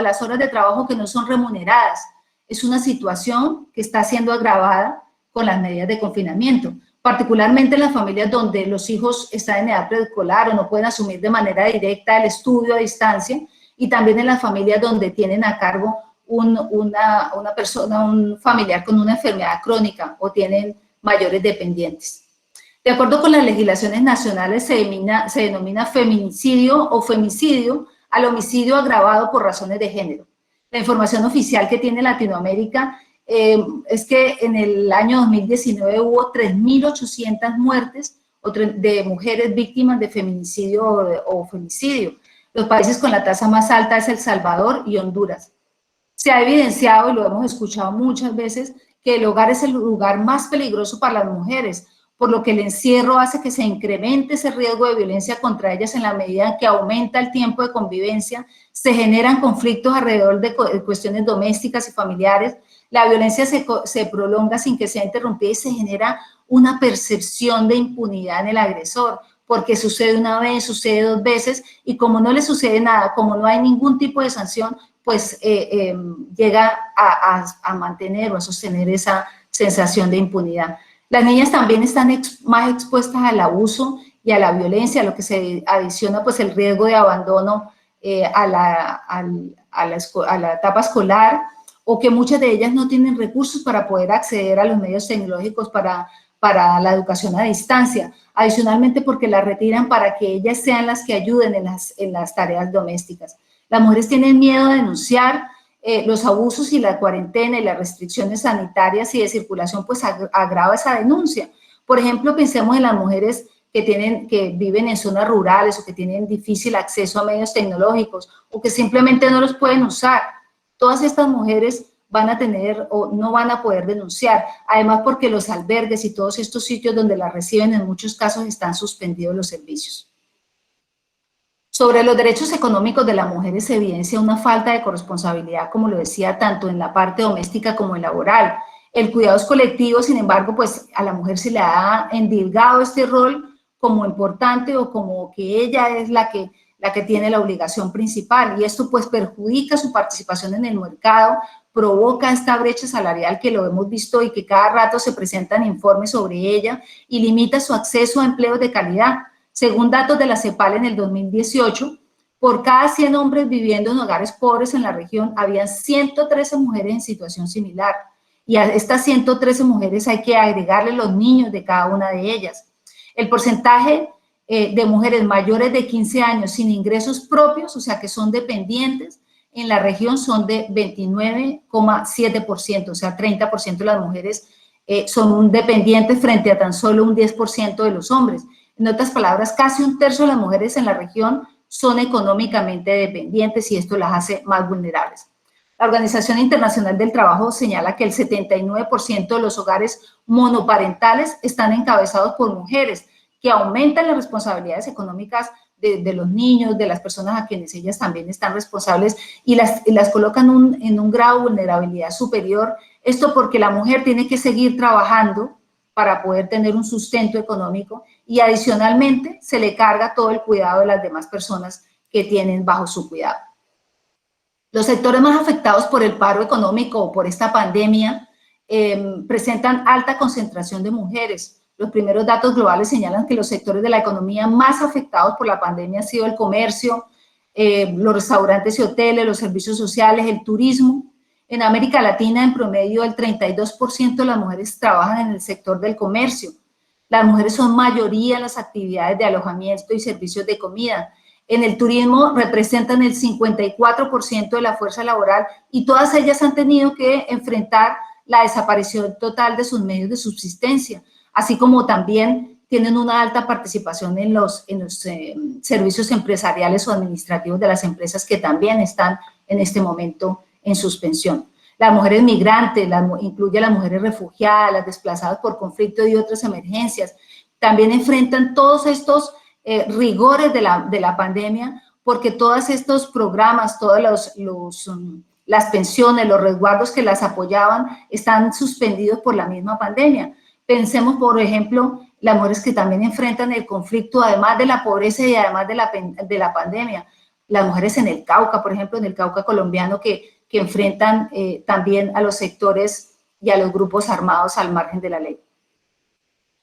las horas de trabajo que no son remuneradas. Es una situación que está siendo agravada con las medidas de confinamiento, particularmente en las familias donde los hijos están en edad preescolar o no pueden asumir de manera directa el estudio a distancia, y también en las familias donde tienen a cargo un familiar con una enfermedad crónica o tienen mayores dependientes. De acuerdo con las legislaciones nacionales, se denomina feminicidio o femicidio al homicidio agravado por razones de género. La información oficial que tiene Latinoamérica es que en el año 2019 hubo 3.800 muertes de mujeres víctimas de feminicidio o femicidio. Los países con la tasa más alta es El Salvador y Honduras. Se ha evidenciado, y lo hemos escuchado muchas veces, que el hogar es el lugar más peligroso para las mujeres, por lo que el encierro hace que se incremente ese riesgo de violencia contra ellas en la medida en que aumenta el tiempo de convivencia, se generan conflictos alrededor de cuestiones domésticas y familiares, la violencia se prolonga sin que sea interrumpida y se genera una percepción de impunidad en el agresor, porque sucede una vez, sucede dos veces, y como no le sucede nada, como no hay ningún tipo de sanción, pues llega a mantener o a sostener esa sensación de impunidad. Las niñas también están más expuestas al abuso y a la violencia, a lo que se adiciona pues el riesgo de abandono a la etapa escolar, o que muchas de ellas no tienen recursos para poder acceder a los medios tecnológicos para la educación a distancia, adicionalmente porque las retiran para que ellas sean las que ayuden en las tareas domésticas. Las mujeres tienen miedo a denunciar los abusos, y la cuarentena y las restricciones sanitarias y de circulación pues agrava esa denuncia. Por ejemplo, pensemos en las mujeres que viven en zonas rurales o que tienen difícil acceso a medios tecnológicos o que simplemente no los pueden usar. Todas estas mujeres van a tener o no van a poder denunciar, además porque los albergues y todos estos sitios donde las reciben en muchos casos están suspendidos los servicios. Sobre los derechos económicos de las mujeres se evidencia una falta de corresponsabilidad, como lo decía, tanto en la parte doméstica como en laboral. El cuidado es colectivo, sin embargo, pues a la mujer se le ha endilgado este rol como importante o como que ella es la que tiene la obligación principal, y esto pues perjudica su participación en el mercado, provoca esta brecha salarial que lo hemos visto y que cada rato se presentan informes sobre ella, y limita su acceso a empleos de calidad. Según datos de la CEPAL en el 2018, por cada 100 hombres viviendo en hogares pobres en la región, habían 113 mujeres en situación similar. Y a estas 113 mujeres hay que agregarle los niños de cada una de ellas. El porcentaje de mujeres mayores de 15 años sin ingresos propios, o sea que son dependientes, en la región son de 29,7%, o sea 30% de las mujeres son dependientes frente a tan solo un 10% de los hombres. En otras palabras, casi un tercio de las mujeres en la región son económicamente dependientes y esto las hace más vulnerables. La Organización Internacional del Trabajo señala que el 79% de los hogares monoparentales están encabezados por mujeres, que aumentan las responsabilidades económicas de los niños, de las personas a quienes ellas también están responsables, y las colocan en un grado de vulnerabilidad superior. Esto porque la mujer tiene que seguir trabajando para poder tener un sustento económico, y adicionalmente se le carga todo el cuidado de las demás personas que tienen bajo su cuidado. Los sectores más afectados por el paro económico o por esta pandemia presentan alta concentración de mujeres. Los primeros datos globales señalan que los sectores de la economía más afectados por la pandemia han sido el comercio, los restaurantes y hoteles, los servicios sociales, el turismo. En América Latina, en promedio, el 32% de las mujeres trabajan en el sector del comercio. Las mujeres son mayoría en las actividades de alojamiento y servicios de comida. En el turismo representan el 54% de la fuerza laboral, y todas ellas han tenido que enfrentar la desaparición total de sus medios de subsistencia, así como también tienen una alta participación en los servicios empresariales o administrativos de las empresas, que también están en este momento en suspensión. Las mujeres migrantes, incluye a las mujeres refugiadas, las desplazadas por conflicto y otras emergencias, también enfrentan todos estos rigores de la pandemia, porque todos estos programas, todas las pensiones, los resguardos que las apoyaban, están suspendidos por la misma pandemia. Pensemos, por ejemplo, las mujeres que también enfrentan el conflicto, además de la pobreza y además de la pandemia. Las mujeres en el Cauca, por ejemplo, en el Cauca colombiano, que enfrentan también a los sectores y a los grupos armados al margen de la ley.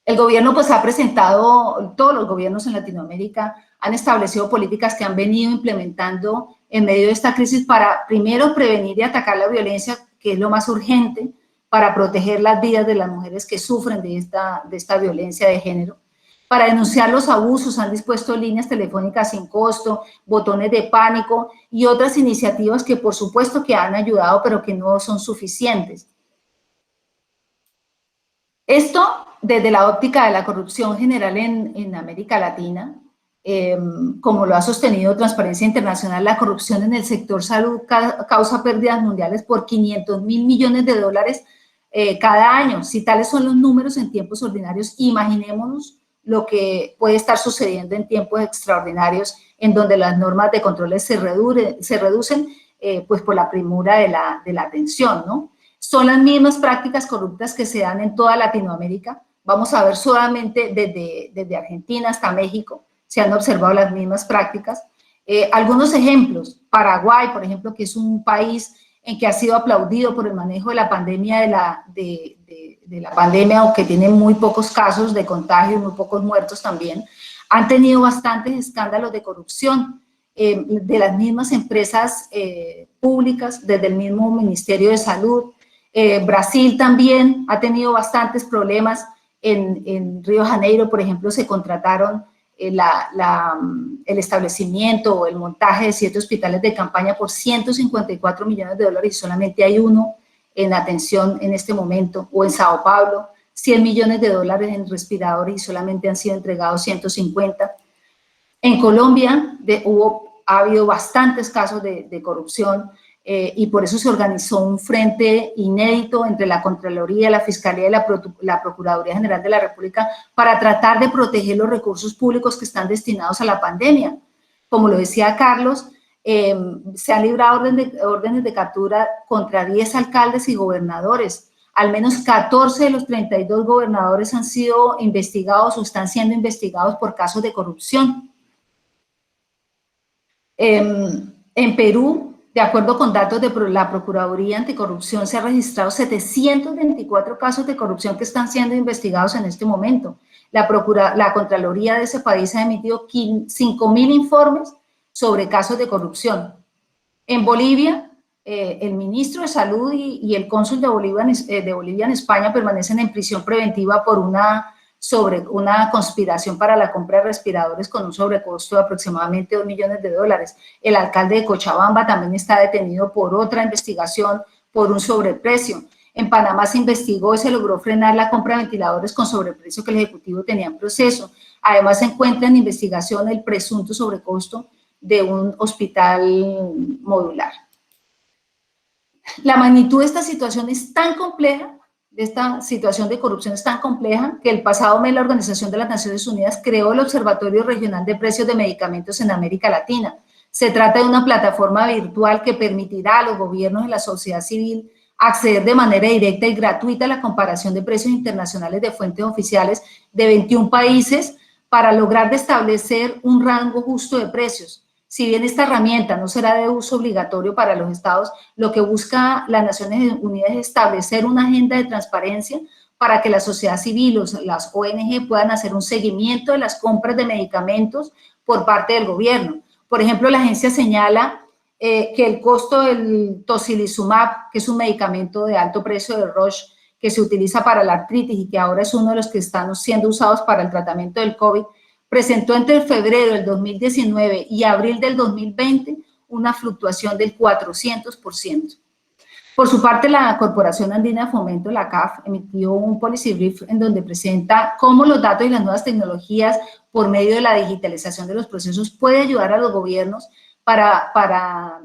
El gobierno pues ha presentado, todos los gobiernos en Latinoamérica han establecido políticas que han venido implementando en medio de esta crisis para, primero, prevenir y atacar la violencia, que es lo más urgente, para proteger las vidas de las mujeres que sufren de esta violencia de género. Para denunciar los abusos han dispuesto líneas telefónicas sin costo, botones de pánico y otras iniciativas que por supuesto que han ayudado, pero que no son suficientes. Esto desde la óptica de la corrupción general en América Latina, como lo ha sostenido Transparencia Internacional, la corrupción en el sector salud causa pérdidas mundiales por 500.000 millones de dólares cada año. Si tales son los números en tiempos ordinarios, imaginémonos lo que puede estar sucediendo en tiempos extraordinarios, en donde las normas de controles se reducen pues por la premura de la atención, ¿no? Son las mismas prácticas corruptas que se dan en toda Latinoamérica. Vamos a ver solamente desde Argentina hasta México, se han observado las mismas prácticas. Algunos ejemplos, Paraguay, por ejemplo, que es un país en que ha sido aplaudido por el manejo de la pandemia, de la pandemia, aunque tiene muy pocos casos de contagio y muy pocos muertos también, han tenido bastantes escándalos de corrupción de las mismas empresas públicas, desde el mismo Ministerio de Salud. Brasil también ha tenido bastantes problemas. En Río de Janeiro, por ejemplo, se contrataron el establecimiento o el montaje de 7 hospitales de campaña por 154 millones de dólares y solamente hay uno en atención en este momento. O en Sao Paulo, 100 millones de dólares en respiradores y solamente han sido entregados 150. En Colombia ha habido bastantes casos de corrupción y por eso se organizó un frente inédito entre la Contraloría, la Fiscalía y la Procuraduría General de la República para tratar de proteger los recursos públicos que están destinados a la pandemia. Como lo decía Carlos, se han librado órdenes de captura contra 10 alcaldes y gobernadores. Al menos 14 de los 32 gobernadores han sido investigados o están siendo investigados por casos de corrupción. En Perú, de acuerdo con datos de la Procuraduría Anticorrupción, se han registrado 724 casos de corrupción que están siendo investigados en este momento. La Contraloría de ese país ha emitido 5.000 informes sobre casos de corrupción. En Bolivia, el ministro de Salud y el cónsul de Bolivia en España permanecen en prisión preventiva sobre una conspiración para la compra de respiradores con un sobrecosto de aproximadamente 2 millones de dólares. El alcalde de Cochabamba también está detenido por otra investigación por un sobreprecio. En Panamá se investigó y se logró frenar la compra de ventiladores con sobreprecio que el Ejecutivo tenía en proceso. Además, se encuentra en investigación el presunto sobrecosto de un hospital modular. La magnitud de esta situación es tan compleja, de esta situación de corrupción es tan compleja, que el pasado mes la Organización de las Naciones Unidas creó el Observatorio Regional de Precios de Medicamentos en América Latina. Se trata de una plataforma virtual que permitirá a los gobiernos y la sociedad civil acceder de manera directa y gratuita a la comparación de precios internacionales de fuentes oficiales de 21 países para lograr establecer un rango justo de precios. Si bien esta herramienta no será de uso obligatorio para los estados, lo que busca las Naciones Unidas es establecer una agenda de transparencia para que la sociedad civil o las ONG puedan hacer un seguimiento de las compras de medicamentos por parte del gobierno. Por ejemplo, la agencia señala que el costo del tocilizumab, que es un medicamento de alto precio de Roche, que se utiliza para la artritis y que ahora es uno de los que están siendo usados para el tratamiento del COVID, presentó entre febrero del 2019 y abril del 2020 una fluctuación del 400%. Por su parte, la Corporación Andina de Fomento, la CAF, emitió un policy brief en donde presenta cómo los datos y las nuevas tecnologías por medio de la digitalización de los procesos puede ayudar a los gobiernos para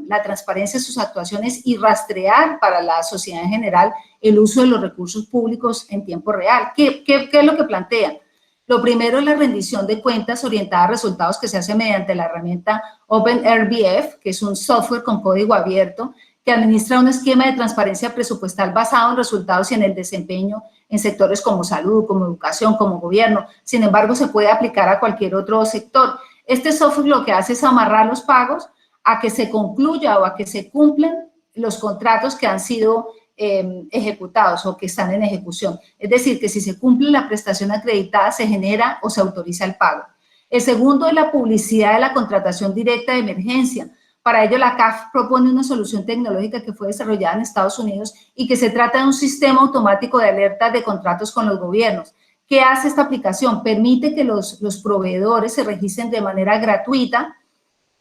la transparencia de sus actuaciones y rastrear para la sociedad en general el uso de los recursos públicos en tiempo real. ¿Qué es lo que plantea? Lo primero es la rendición de cuentas orientada a resultados que se hace mediante la herramienta OpenRBF, que es un software con código abierto que administra un esquema de transparencia presupuestal basado en resultados y en el desempeño en sectores como salud, como educación, como gobierno. Sin embargo, se puede aplicar a cualquier otro sector. Este software lo que hace es amarrar los pagos a que se concluya o a que se cumplan los contratos que han sido ejecutados o que están en ejecución. Es decir, que si se cumple la prestación acreditada, se genera o se autoriza el pago. El segundo es la publicidad de la contratación directa de emergencia. Para ello, la CAF propone una solución tecnológica que fue desarrollada en Estados Unidos y que se trata de un sistema automático de alertas de contratos con los gobiernos. ¿Qué hace esta aplicación? Permite que los proveedores se registren de manera gratuita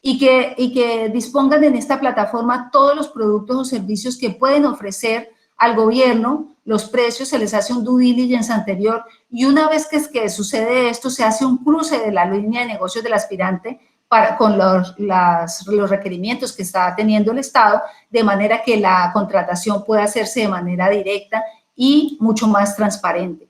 y que dispongan en esta plataforma todos los productos o servicios que pueden ofrecer al gobierno, los precios, se les hace un due diligence anterior y una vez que sucede esto, se hace un cruce de la línea de negocios del aspirante con los requerimientos que está teniendo el Estado, de manera que la contratación pueda hacerse de manera directa y mucho más transparente.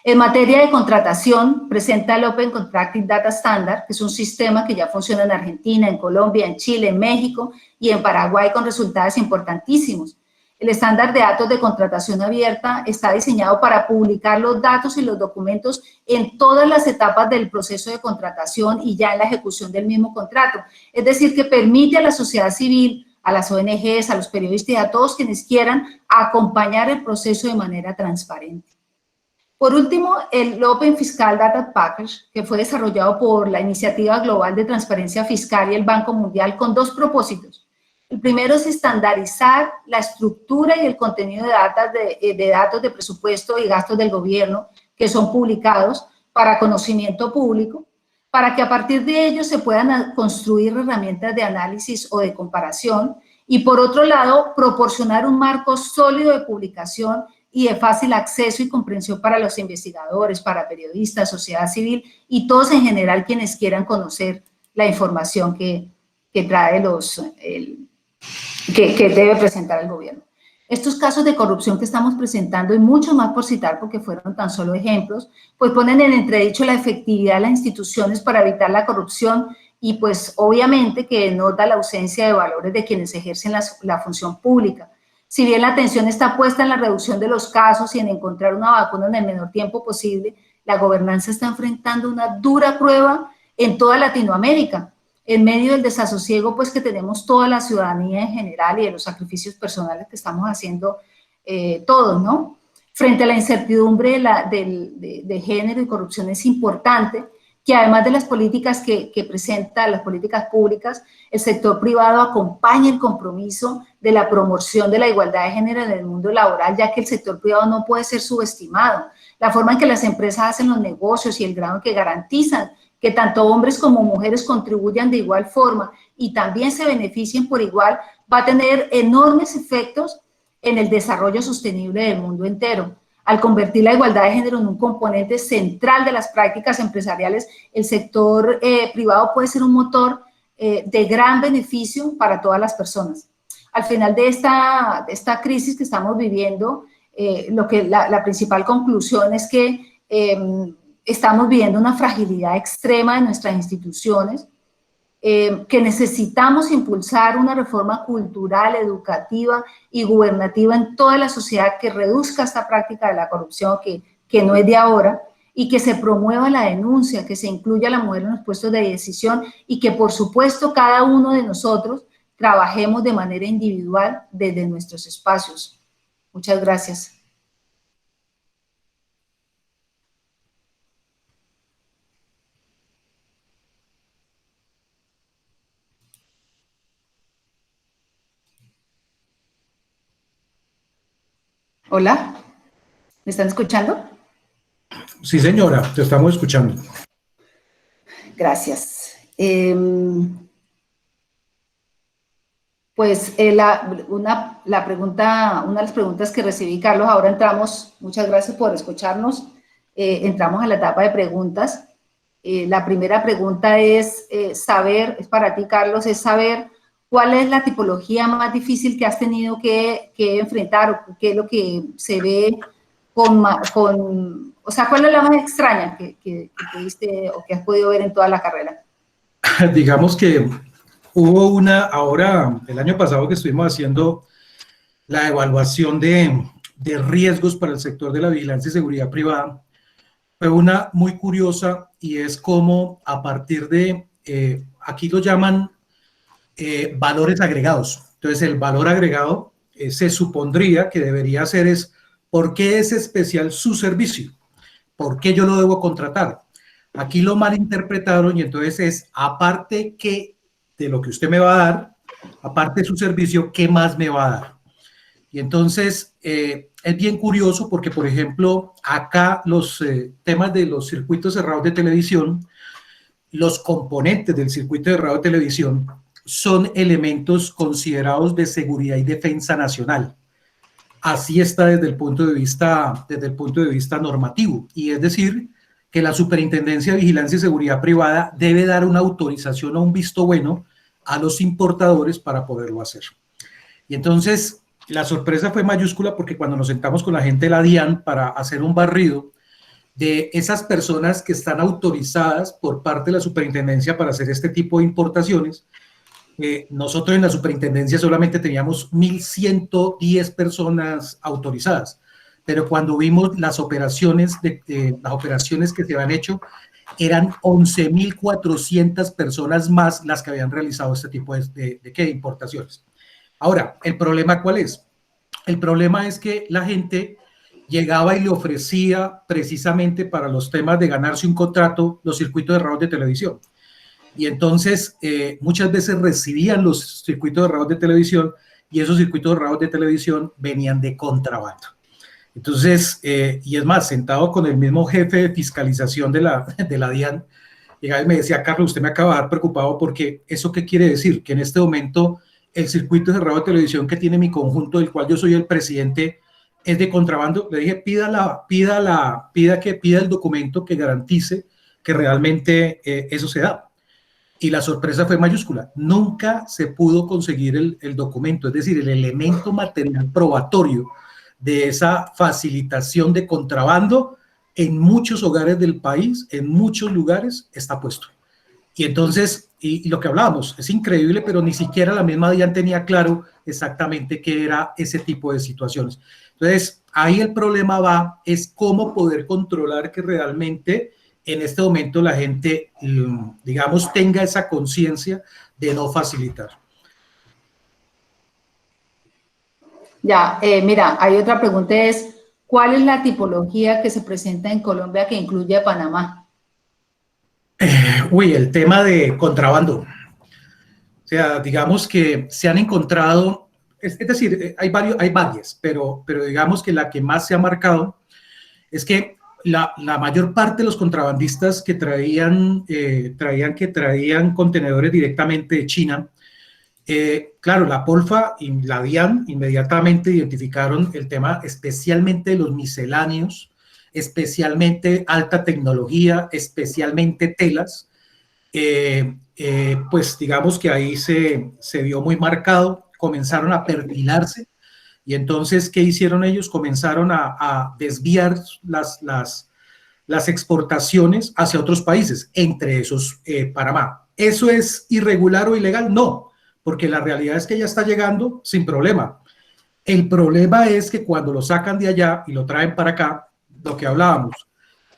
En materia de contratación, presenta el Open Contracting Data Standard, que es un sistema que ya funciona en Argentina, en Colombia, en Chile, en México y en Paraguay con resultados importantísimos. El estándar de datos de contratación abierta está diseñado para publicar los datos y los documentos en todas las etapas del proceso de contratación y ya en la ejecución del mismo contrato. Es decir, que permite a la sociedad civil, a las ONGs, a los periodistas y a todos quienes quieran acompañar el proceso de manera transparente. Por último, el Open Fiscal Data Package, que fue desarrollado por la Iniciativa Global de Transparencia Fiscal y el Banco Mundial con dos propósitos. El primero es estandarizar la estructura y el contenido de datos de presupuesto y gastos del gobierno que son publicados para conocimiento público, para que a partir de ellos se puedan construir herramientas de análisis o de comparación y, por otro lado, proporcionar un marco sólido de publicación y de fácil acceso y comprensión para los investigadores, para periodistas, sociedad civil y todos en general quienes quieran conocer la información que trae que debe presentar el gobierno. Estos casos de corrupción que estamos presentando, y mucho más por citar porque fueron tan solo ejemplos, pues ponen en entredicho la efectividad de las instituciones para evitar la corrupción y pues obviamente que denota la ausencia de valores de quienes ejercen la función pública. Si bien la atención está puesta en la reducción de los casos y en encontrar una vacuna en el menor tiempo posible, la gobernanza está enfrentando una dura prueba en toda Latinoamérica, en medio del desasosiego pues que tenemos toda la ciudadanía en general y de los sacrificios personales que estamos haciendo todos, ¿no? Frente a la incertidumbre de género y corrupción es importante que además de las políticas que presenta, las políticas públicas, el sector privado acompañe el compromiso de la promoción de la igualdad de género en el mundo laboral, ya que el sector privado no puede ser subestimado. La forma en que las empresas hacen los negocios y el grado en que garantizan que tanto hombres como mujeres contribuyan de igual forma y también se beneficien por igual, va a tener enormes efectos en el desarrollo sostenible del mundo entero. Al convertir la igualdad de género en un componente central de las prácticas empresariales, el sector privado puede ser un motor de gran beneficio para todas las personas. Al final de esta crisis que estamos viviendo, la principal conclusión es que estamos viviendo una fragilidad extrema de nuestras instituciones, que necesitamos impulsar una reforma cultural, educativa y gubernativa en toda la sociedad que reduzca esta práctica de la corrupción que no es de ahora y que se promueva la denuncia, que se incluya a la mujer en los puestos de decisión y que por supuesto cada uno de nosotros trabajemos de manera individual desde nuestros espacios. Muchas gracias. Hola, ¿me están escuchando? Sí, señora, te estamos escuchando. Gracias. Pues una de las preguntas que recibí, Carlos, ahora entramos, muchas gracias por escucharnos, entramos a la etapa de preguntas. La primera pregunta es es para ti, Carlos, es saber cuál es la tipología más difícil que has tenido que enfrentar o qué es lo que se ve o sea, ¿cuál es la más extraña que tuviste o que has podido ver en toda la carrera? Digamos que hubo ahora, el año pasado que estuvimos haciendo la evaluación de riesgos para el sector de la vigilancia y seguridad privada, fue una muy curiosa y es como a partir de, aquí lo llaman valores agregados. Entonces el valor agregado se supondría que debería ser ¿por qué es especial su servicio? ¿Por qué yo lo debo contratar? Aquí lo malinterpretaron y entonces es, aparte de lo que usted me va a dar, aparte de su servicio, ¿qué más me va a dar? Y entonces es bien curioso porque, por ejemplo, acá los temas de los circuitos cerrados de televisión, los componentes del circuito cerrado de televisión son elementos considerados de seguridad y defensa nacional. Así está desde el punto de vista normativo. Y es decir, que la Superintendencia de Vigilancia y Seguridad Privada debe dar una autorización o un visto bueno a los importadores para poderlo hacer. Y entonces, La sorpresa fue mayúscula porque cuando nos sentamos con la gente de la DIAN para hacer un barrido de esas personas que están autorizadas por parte de la superintendencia para hacer este tipo de importaciones, nosotros en la superintendencia solamente teníamos 1.110 personas autorizadas, pero cuando vimos las operaciones, las operaciones que se habían hecho, eran 11.400 personas más las que habían realizado este tipo de importaciones. Ahora, ¿el problema cuál es? El problema es que la gente llegaba y le ofrecía precisamente para los temas de ganarse un contrato los circuitos de radios de televisión. Y entonces muchas veces recibían los circuitos de radios de televisión y esos circuitos de radios de televisión venían de contrabando. Entonces, y es más, sentado con el mismo jefe de fiscalización de la DIAN, llegaba y me decía, Carlos, usted me acaba de dar preocupado porque ¿eso qué quiere decir? Que en este momento el circuito de radio de televisión que tiene mi conjunto, del cual yo soy el presidente, es de contrabando. Le dije, pida el documento que garantice que realmente eso se da. Y la sorpresa fue mayúscula. Nunca se pudo conseguir el documento, es decir, el elemento material probatorio de esa facilitación de contrabando en muchos hogares del país, en muchos lugares, está puesto. Y entonces, y lo que hablábamos, es increíble, pero ni siquiera la misma DIAN tenía claro exactamente qué era ese tipo de situaciones. Entonces, ahí el problema es cómo poder controlar que realmente en este momento la gente, digamos, tenga esa conciencia de no facilitar. Ya, mira, hay otra pregunta, es, ¿cuál es la tipología que se presenta en Colombia que incluye a Panamá? El tema de contrabando. O sea, digamos que se han encontrado, es decir, hay varias, pero digamos que la que más se ha marcado es que la mayor parte de los contrabandistas que traían contenedores directamente de China, claro, la Polfa y la DIAN inmediatamente identificaron el tema, especialmente de los misceláneos, especialmente alta tecnología, especialmente telas. Pues digamos que ahí se vio muy marcado, comenzaron a perfilarse. Y entonces, ¿qué hicieron ellos? Comenzaron a desviar las exportaciones hacia otros países, entre esos Panamá. ¿Eso es irregular o ilegal? No, porque la realidad es que ya está llegando sin problema. El problema es que cuando lo sacan de allá y lo traen para acá, lo que hablábamos,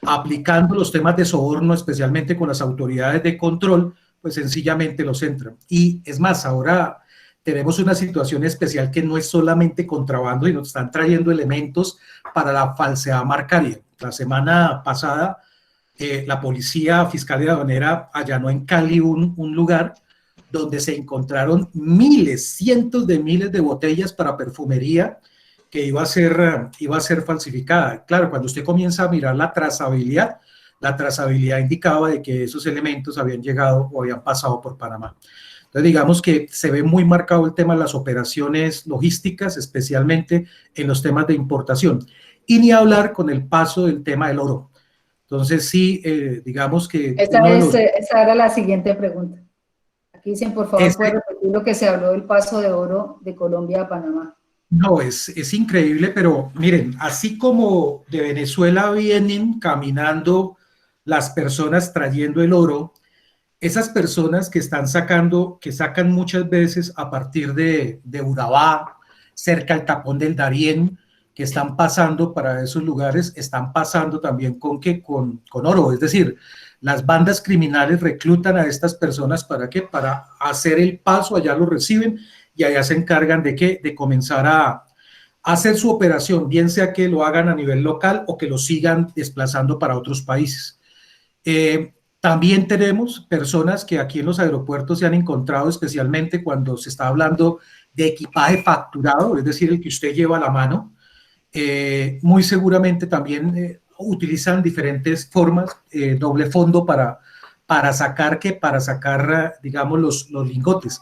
aplicando los temas de soborno, especialmente con las autoridades de control, pues sencillamente los entran. Y es más, ahora tenemos una situación especial que no es solamente contrabando, y nos están trayendo elementos para la falsedad marcaria. La semana pasada, la Policía Fiscal y Aduanera allanó en Cali un lugar donde se encontraron cientos de miles de botellas para perfumería que iba a ser falsificada. Claro, cuando usted comienza a mirar la trazabilidad indicaba de que esos elementos habían llegado o habían pasado por Panamá. Entonces, digamos que se ve muy marcado el tema de las operaciones logísticas, especialmente en los temas de importación. Y ni hablar con el paso del tema del oro. Entonces, sí, digamos que... Esa era la siguiente pregunta. Aquí dicen, por favor, ¿puede repetir lo que se habló del paso de oro de Colombia a Panamá? No, es increíble, pero miren, así como de Venezuela vienen caminando las personas trayendo el oro, esas personas que sacan muchas veces a partir de Urabá, cerca al tapón del Darién, que están pasando para esos lugares, están pasando también con oro. Es decir, las bandas criminales reclutan a estas personas ¿para qué? Para hacer el paso, allá lo reciben y allá se encargan de comenzar a hacer su operación, bien sea que lo hagan a nivel local o que lo sigan desplazando para otros países. También tenemos personas que aquí en los aeropuertos se han encontrado, especialmente cuando se está hablando de equipaje facturado, es decir, el que usted lleva a la mano. Muy seguramente también utilizan diferentes formas, doble fondo para sacar, digamos, los lingotes.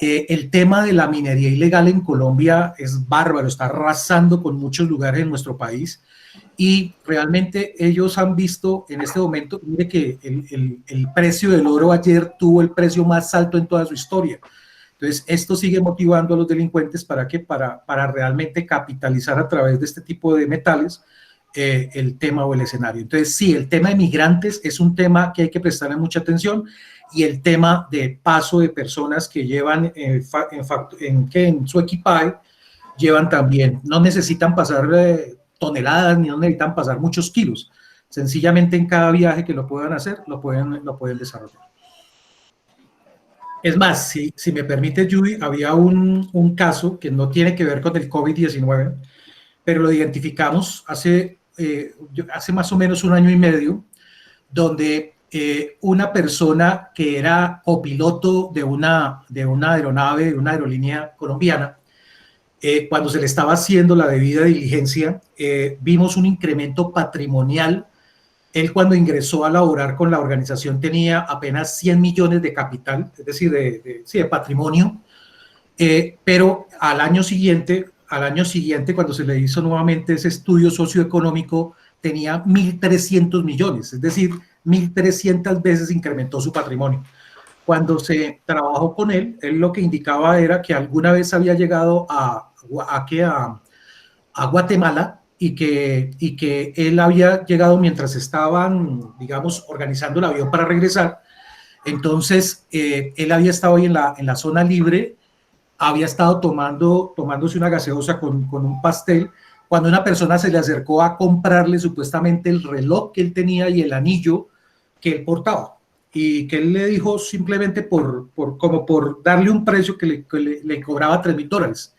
El tema de la minería ilegal en Colombia es bárbaro, está arrasando con muchos lugares en nuestro país y realmente ellos han visto en este momento, mire que el precio del oro ayer tuvo el precio más alto en toda su historia. Entonces, esto sigue motivando a los delincuentes para que para realmente capitalizar a través de este tipo de metales el tema o el escenario. Entonces, sí, el tema de migrantes es un tema que hay que prestarle mucha atención, y el tema de paso de personas que llevan en su equipaje, llevan también, no necesitan pasar toneladas, ni no necesitan pasar muchos kilos. Sencillamente en cada viaje que lo puedan hacer, lo pueden desarrollar. Es más, si me permite, Judy, había un caso que no tiene que ver con el COVID-19, pero lo identificamos hace más o menos 1 año y medio, donde una persona que era copiloto de una aeronave, de una aerolínea colombiana, cuando se le estaba haciendo la debida diligencia, vimos un incremento patrimonial. Él, cuando ingresó a laborar con la organización, tenía apenas 100 millones de capital, es decir, de patrimonio, pero al año siguiente, cuando se le hizo nuevamente ese estudio socioeconómico, tenía 1.300 millones, es decir, 1.300 veces incrementó su patrimonio. Cuando se trabajó con él, él lo que indicaba era que alguna vez había llegado a Guatemala, y que él había llegado mientras estaban, digamos, organizando el avión para regresar. Entonces, él había estado ahí en la zona libre, había estado tomándose una gaseosa con un pastel, cuando una persona se le acercó a comprarle supuestamente el reloj que él tenía y el anillo que él portaba, y que él le dijo simplemente como por darle un precio que le cobraba $3.000.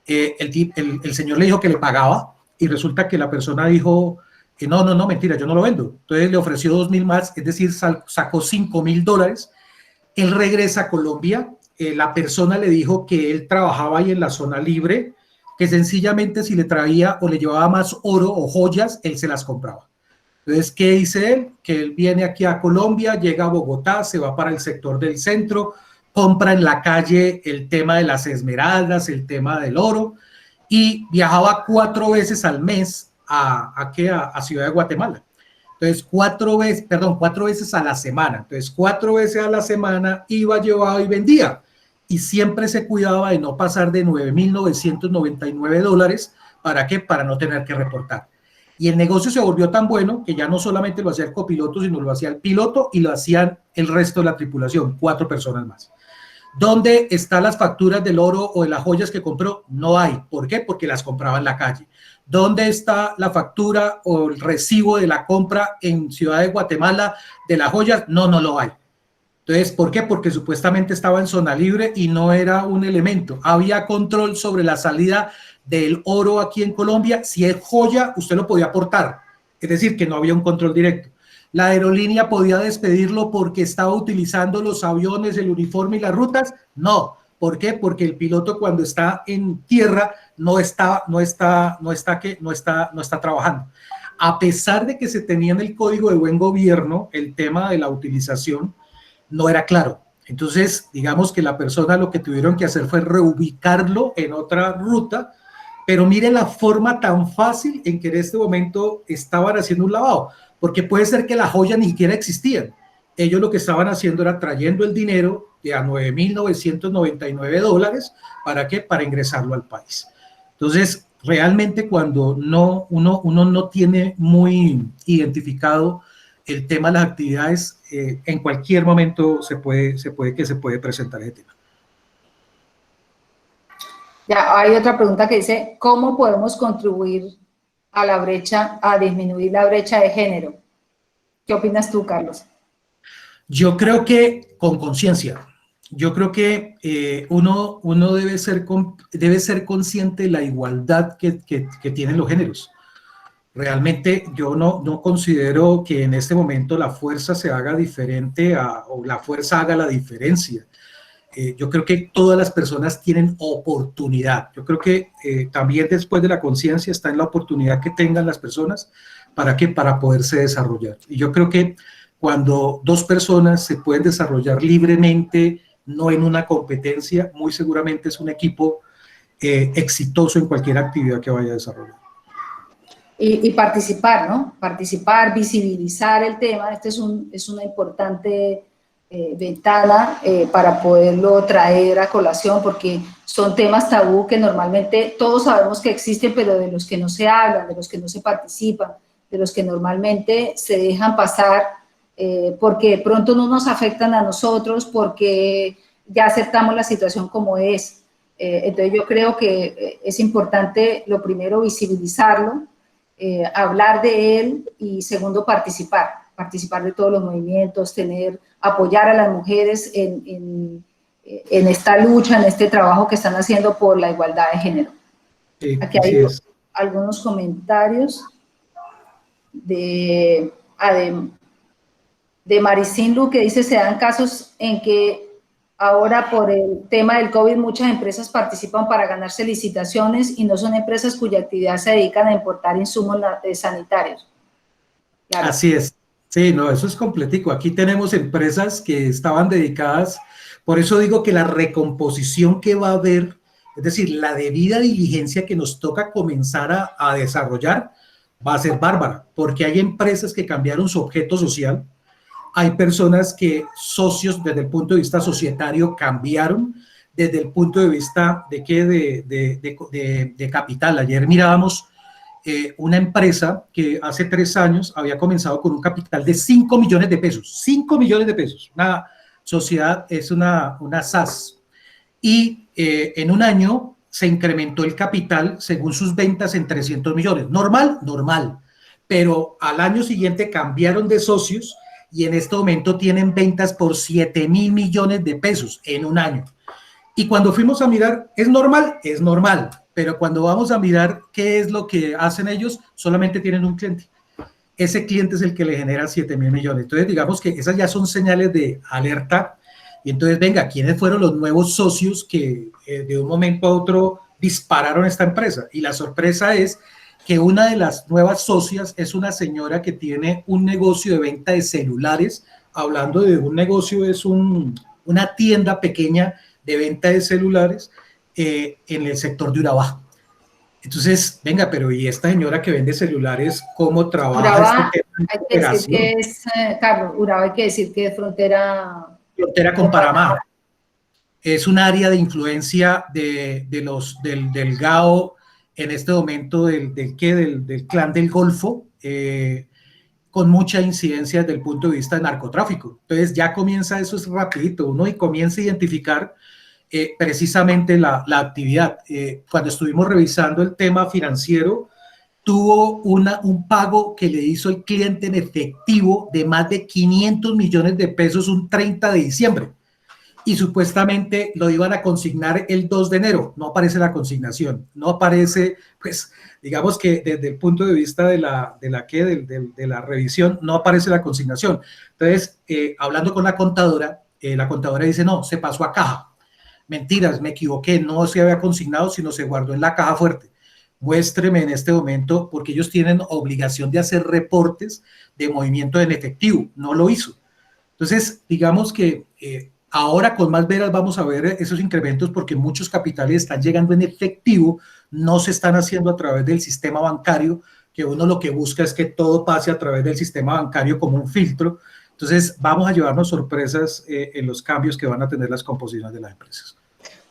El señor le dijo que le pagaba, y resulta que la persona dijo que no, mentira, yo no lo vendo. Entonces le ofreció 2.000 más, es decir, sacó $5.000. Él regresa a Colombia. La persona le dijo que él trabajaba ahí en la zona libre, que sencillamente si le traía o le llevaba más oro o joyas, él se las compraba. Entonces, ¿qué dice él? Que él viene aquí a Colombia, llega a Bogotá, se va para el sector del centro, compra en la calle el tema de las esmeraldas, el tema del oro, y viajaba 4 veces al mes a Ciudad de Guatemala. Entonces, 4 veces a la semana. Entonces, 4 veces a la semana iba, llevaba y vendía. Y siempre se cuidaba de no pasar de $9.999. ¿Para qué? Para no tener que reportar. Y el negocio se volvió tan bueno que ya no solamente lo hacía el copiloto, sino lo hacía el piloto, y lo hacían el resto de la tripulación, 4 personas más. ¿Dónde están las facturas del oro o de las joyas que compró? No hay. ¿Por qué? Porque las compraba en la calle. ¿Dónde está la factura o el recibo de la compra en Ciudad de Guatemala de las joyas? No lo hay. Entonces, ¿por qué? Porque supuestamente estaba en zona libre y no era un elemento. Había control sobre la salida del oro aquí en Colombia. Si es joya, usted lo podía aportar. Es decir, que no había un control directo. La aerolínea podía despedirlo porque estaba utilizando los aviones, el uniforme y las rutas. No. ¿Por qué? Porque el piloto, cuando está en tierra, no está trabajando. A pesar de que se tenía en el Código de Buen Gobierno el tema de la utilización, no era claro. Entonces, digamos que la persona, lo que tuvieron que hacer fue reubicarlo en otra ruta. Pero mire la forma tan fácil en que en este momento estaban haciendo un lavado, porque puede ser que las joyas ni siquiera existían. Ellos lo que estaban haciendo era trayendo el dinero de a $9.999. ¿Para qué? Para ingresarlo al país. Entonces, realmente cuando uno no tiene muy identificado el tema de las actividades, en cualquier momento se puede presentar ese tema. Ya hay otra pregunta que dice, ¿cómo podemos contribuir a disminuir la brecha de género? ¿Qué opinas tú, Carlos? Yo creo que con conciencia. Yo creo que uno debe ser consciente de la igualdad que tienen los géneros. Realmente yo no considero que en este momento la fuerza se haga diferente o la fuerza haga la diferencia. Yo creo que todas las personas tienen oportunidad. Yo creo que también después de la conciencia está en la oportunidad que tengan las personas para poderse desarrollar. Y yo creo que cuando 2 personas se pueden desarrollar libremente, no en una competencia, muy seguramente es un equipo exitoso en cualquier actividad que vaya a desarrollar. Y participar, ¿no? Participar, visibilizar el tema. Este es una importante ventana para poderlo traer a colación, porque son temas tabú que normalmente todos sabemos que existen, pero de los que no se hablan, de los que no se participan, de los que normalmente se dejan pasar porque de pronto no nos afectan a nosotros, porque ya aceptamos la situación como es. Entonces yo creo que es importante, lo primero, visibilizarlo, hablar de él y segundo, participar de todos los movimientos, apoyar a las mujeres en esta lucha, en este trabajo que están haciendo por la igualdad de género. Sí, aquí hay algunos comentarios de Maricín Lu, que dice: se dan casos en que ahora por el tema del COVID muchas empresas participan para ganarse licitaciones y no son empresas cuya actividad se dedican a importar insumos sanitarios. Claro. Así es. Sí, no, eso es completico. Aquí tenemos empresas que estaban dedicadas, por eso digo que la recomposición que va a haber, es decir, la debida diligencia que nos toca comenzar a desarrollar, va a ser bárbara, porque hay empresas que cambiaron su objeto social, hay personas que socios desde el punto de vista societario cambiaron, desde el punto de vista de capital. Ayer mirábamos una empresa que hace 3 años había comenzado con un capital de 5 millones de pesos, 5 millones de pesos, una sociedad, es una SAS, y en un año se incrementó el capital según sus ventas en 300 millones, normal, pero al año siguiente cambiaron de socios y en este momento tienen ventas por 7.000 millones de pesos en un año. Y cuando fuimos a mirar, ¿es normal, pero cuando vamos a mirar qué es lo que hacen ellos, solamente tienen un cliente. Ese cliente es el que le genera 7.000 millones. Entonces, digamos que esas ya son señales de alerta. Y entonces, venga, ¿quiénes fueron los nuevos socios que de un momento a otro dispararon esta empresa? Y la sorpresa es que una de las nuevas socias es una señora que tiene un negocio de venta de celulares. Hablando de un negocio, es una tienda pequeña de venta de celulares en el sector de Urabá. Entonces, venga, pero ¿y esta señora que vende celulares, cómo trabaja Urabá, este tema? Hay que decir que es, Carlos, Urabá hay que decir que es frontera con Panamá. Es un área de influencia del GAO en este momento del clan del Golfo, con mucha incidencia desde el punto de vista de narcotráfico. Entonces ya comienza, eso es rapidito, uno y comienza a identificar precisamente la actividad. Cuando estuvimos revisando el tema financiero, tuvo un pago que le hizo el cliente en efectivo de más de 500 millones de pesos un 30 de diciembre. Y supuestamente lo iban a consignar el 2 de enero. No aparece la consignación, no aparece, pues, digamos que desde el punto de vista de la revisión, no aparece la consignación. Entonces, hablando con la contadora dice, no, se pasó a caja. Mentiras, me equivoqué, no se había consignado, sino se guardó en la caja fuerte. Muéstreme en este momento, porque ellos tienen obligación de hacer reportes de movimiento en efectivo, no lo hizo. Entonces, digamos que ahora con más veras vamos a ver esos incrementos porque muchos capitales están llegando en efectivo, no se están haciendo a través del sistema bancario, que uno lo que busca es que todo pase a través del sistema bancario como un filtro. Entonces, vamos a llevarnos sorpresas en los cambios que van a tener las composiciones de las empresas.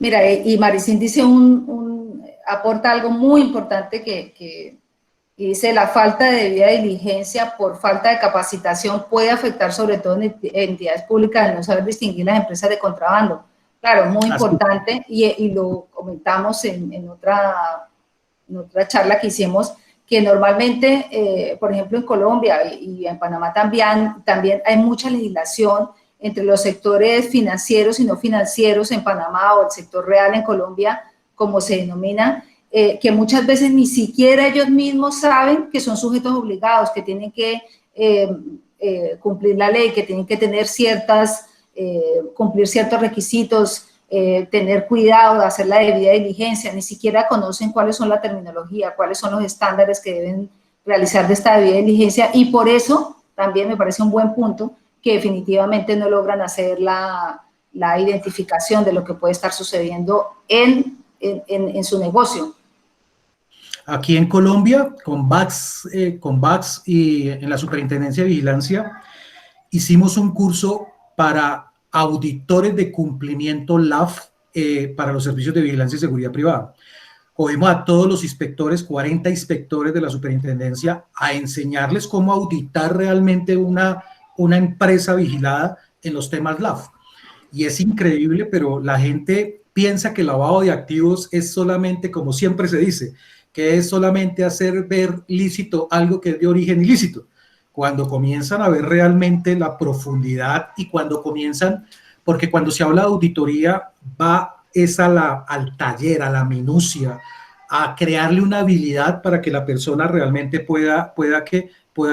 Mira, y Maricín dice aporta algo muy importante que dice: la falta de debida diligencia por falta de capacitación puede afectar sobre todo en entidades públicas al no saber distinguir las empresas de contrabando. Claro, muy importante, y lo comentamos en otra charla que hicimos, que normalmente, por ejemplo, en Colombia y en Panamá también hay mucha legislación entre los sectores financieros y no financieros en Panamá, o el sector real en Colombia, como se denomina, que muchas veces ni siquiera ellos mismos saben que son sujetos obligados, que tienen que cumplir la ley, que tienen que tener cumplir ciertos requisitos, tener cuidado de hacer la debida diligencia, ni siquiera conocen cuáles son la terminología, cuáles son los estándares que deben realizar de esta debida diligencia, y por eso también me parece un buen punto que definitivamente no logran hacer la identificación de lo que puede estar sucediendo en su negocio. Aquí en Colombia, con VAX y en la Superintendencia de Vigilancia, hicimos un curso para auditores de cumplimiento LAF para los servicios de vigilancia y seguridad privada. Cogimos a todos los inspectores, 40 inspectores de la superintendencia, a enseñarles cómo auditar realmente una empresa vigilada en los temas LAF. Y es increíble, pero la gente piensa que el lavado de activos es solamente, como siempre se dice, que es solamente hacer ver lícito algo que es de origen ilícito. Cuando comienzan a ver realmente la profundidad y cuando comienzan, porque cuando se habla de auditoría va al taller, a la minucia, a crearle una habilidad para que la persona realmente pueda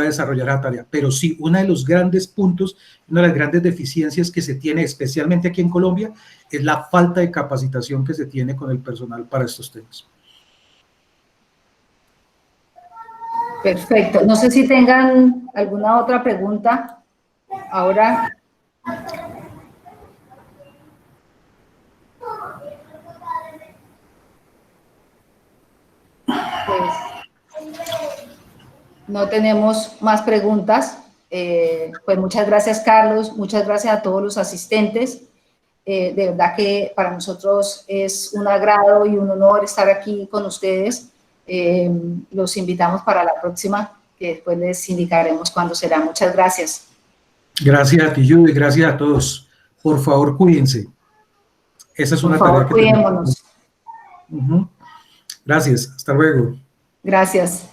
desarrollar la tarea. Pero sí, uno de los grandes puntos, una de las grandes deficiencias que se tiene, especialmente aquí en Colombia, es la falta de capacitación que se tiene con el personal para estos temas. Perfecto. No sé si tengan alguna otra pregunta ahora. Pues no tenemos más preguntas. Pues muchas gracias, Carlos. Muchas gracias a todos los asistentes. De verdad que para nosotros es un agrado y un honor estar aquí con ustedes. Los invitamos para la próxima, que después les indicaremos cuándo será. Muchas gracias. Gracias a ti, Judy. Gracias a todos. Por favor, cuídense. Esa es una tarea que cuidémonos. Gracias. Hasta luego. Gracias.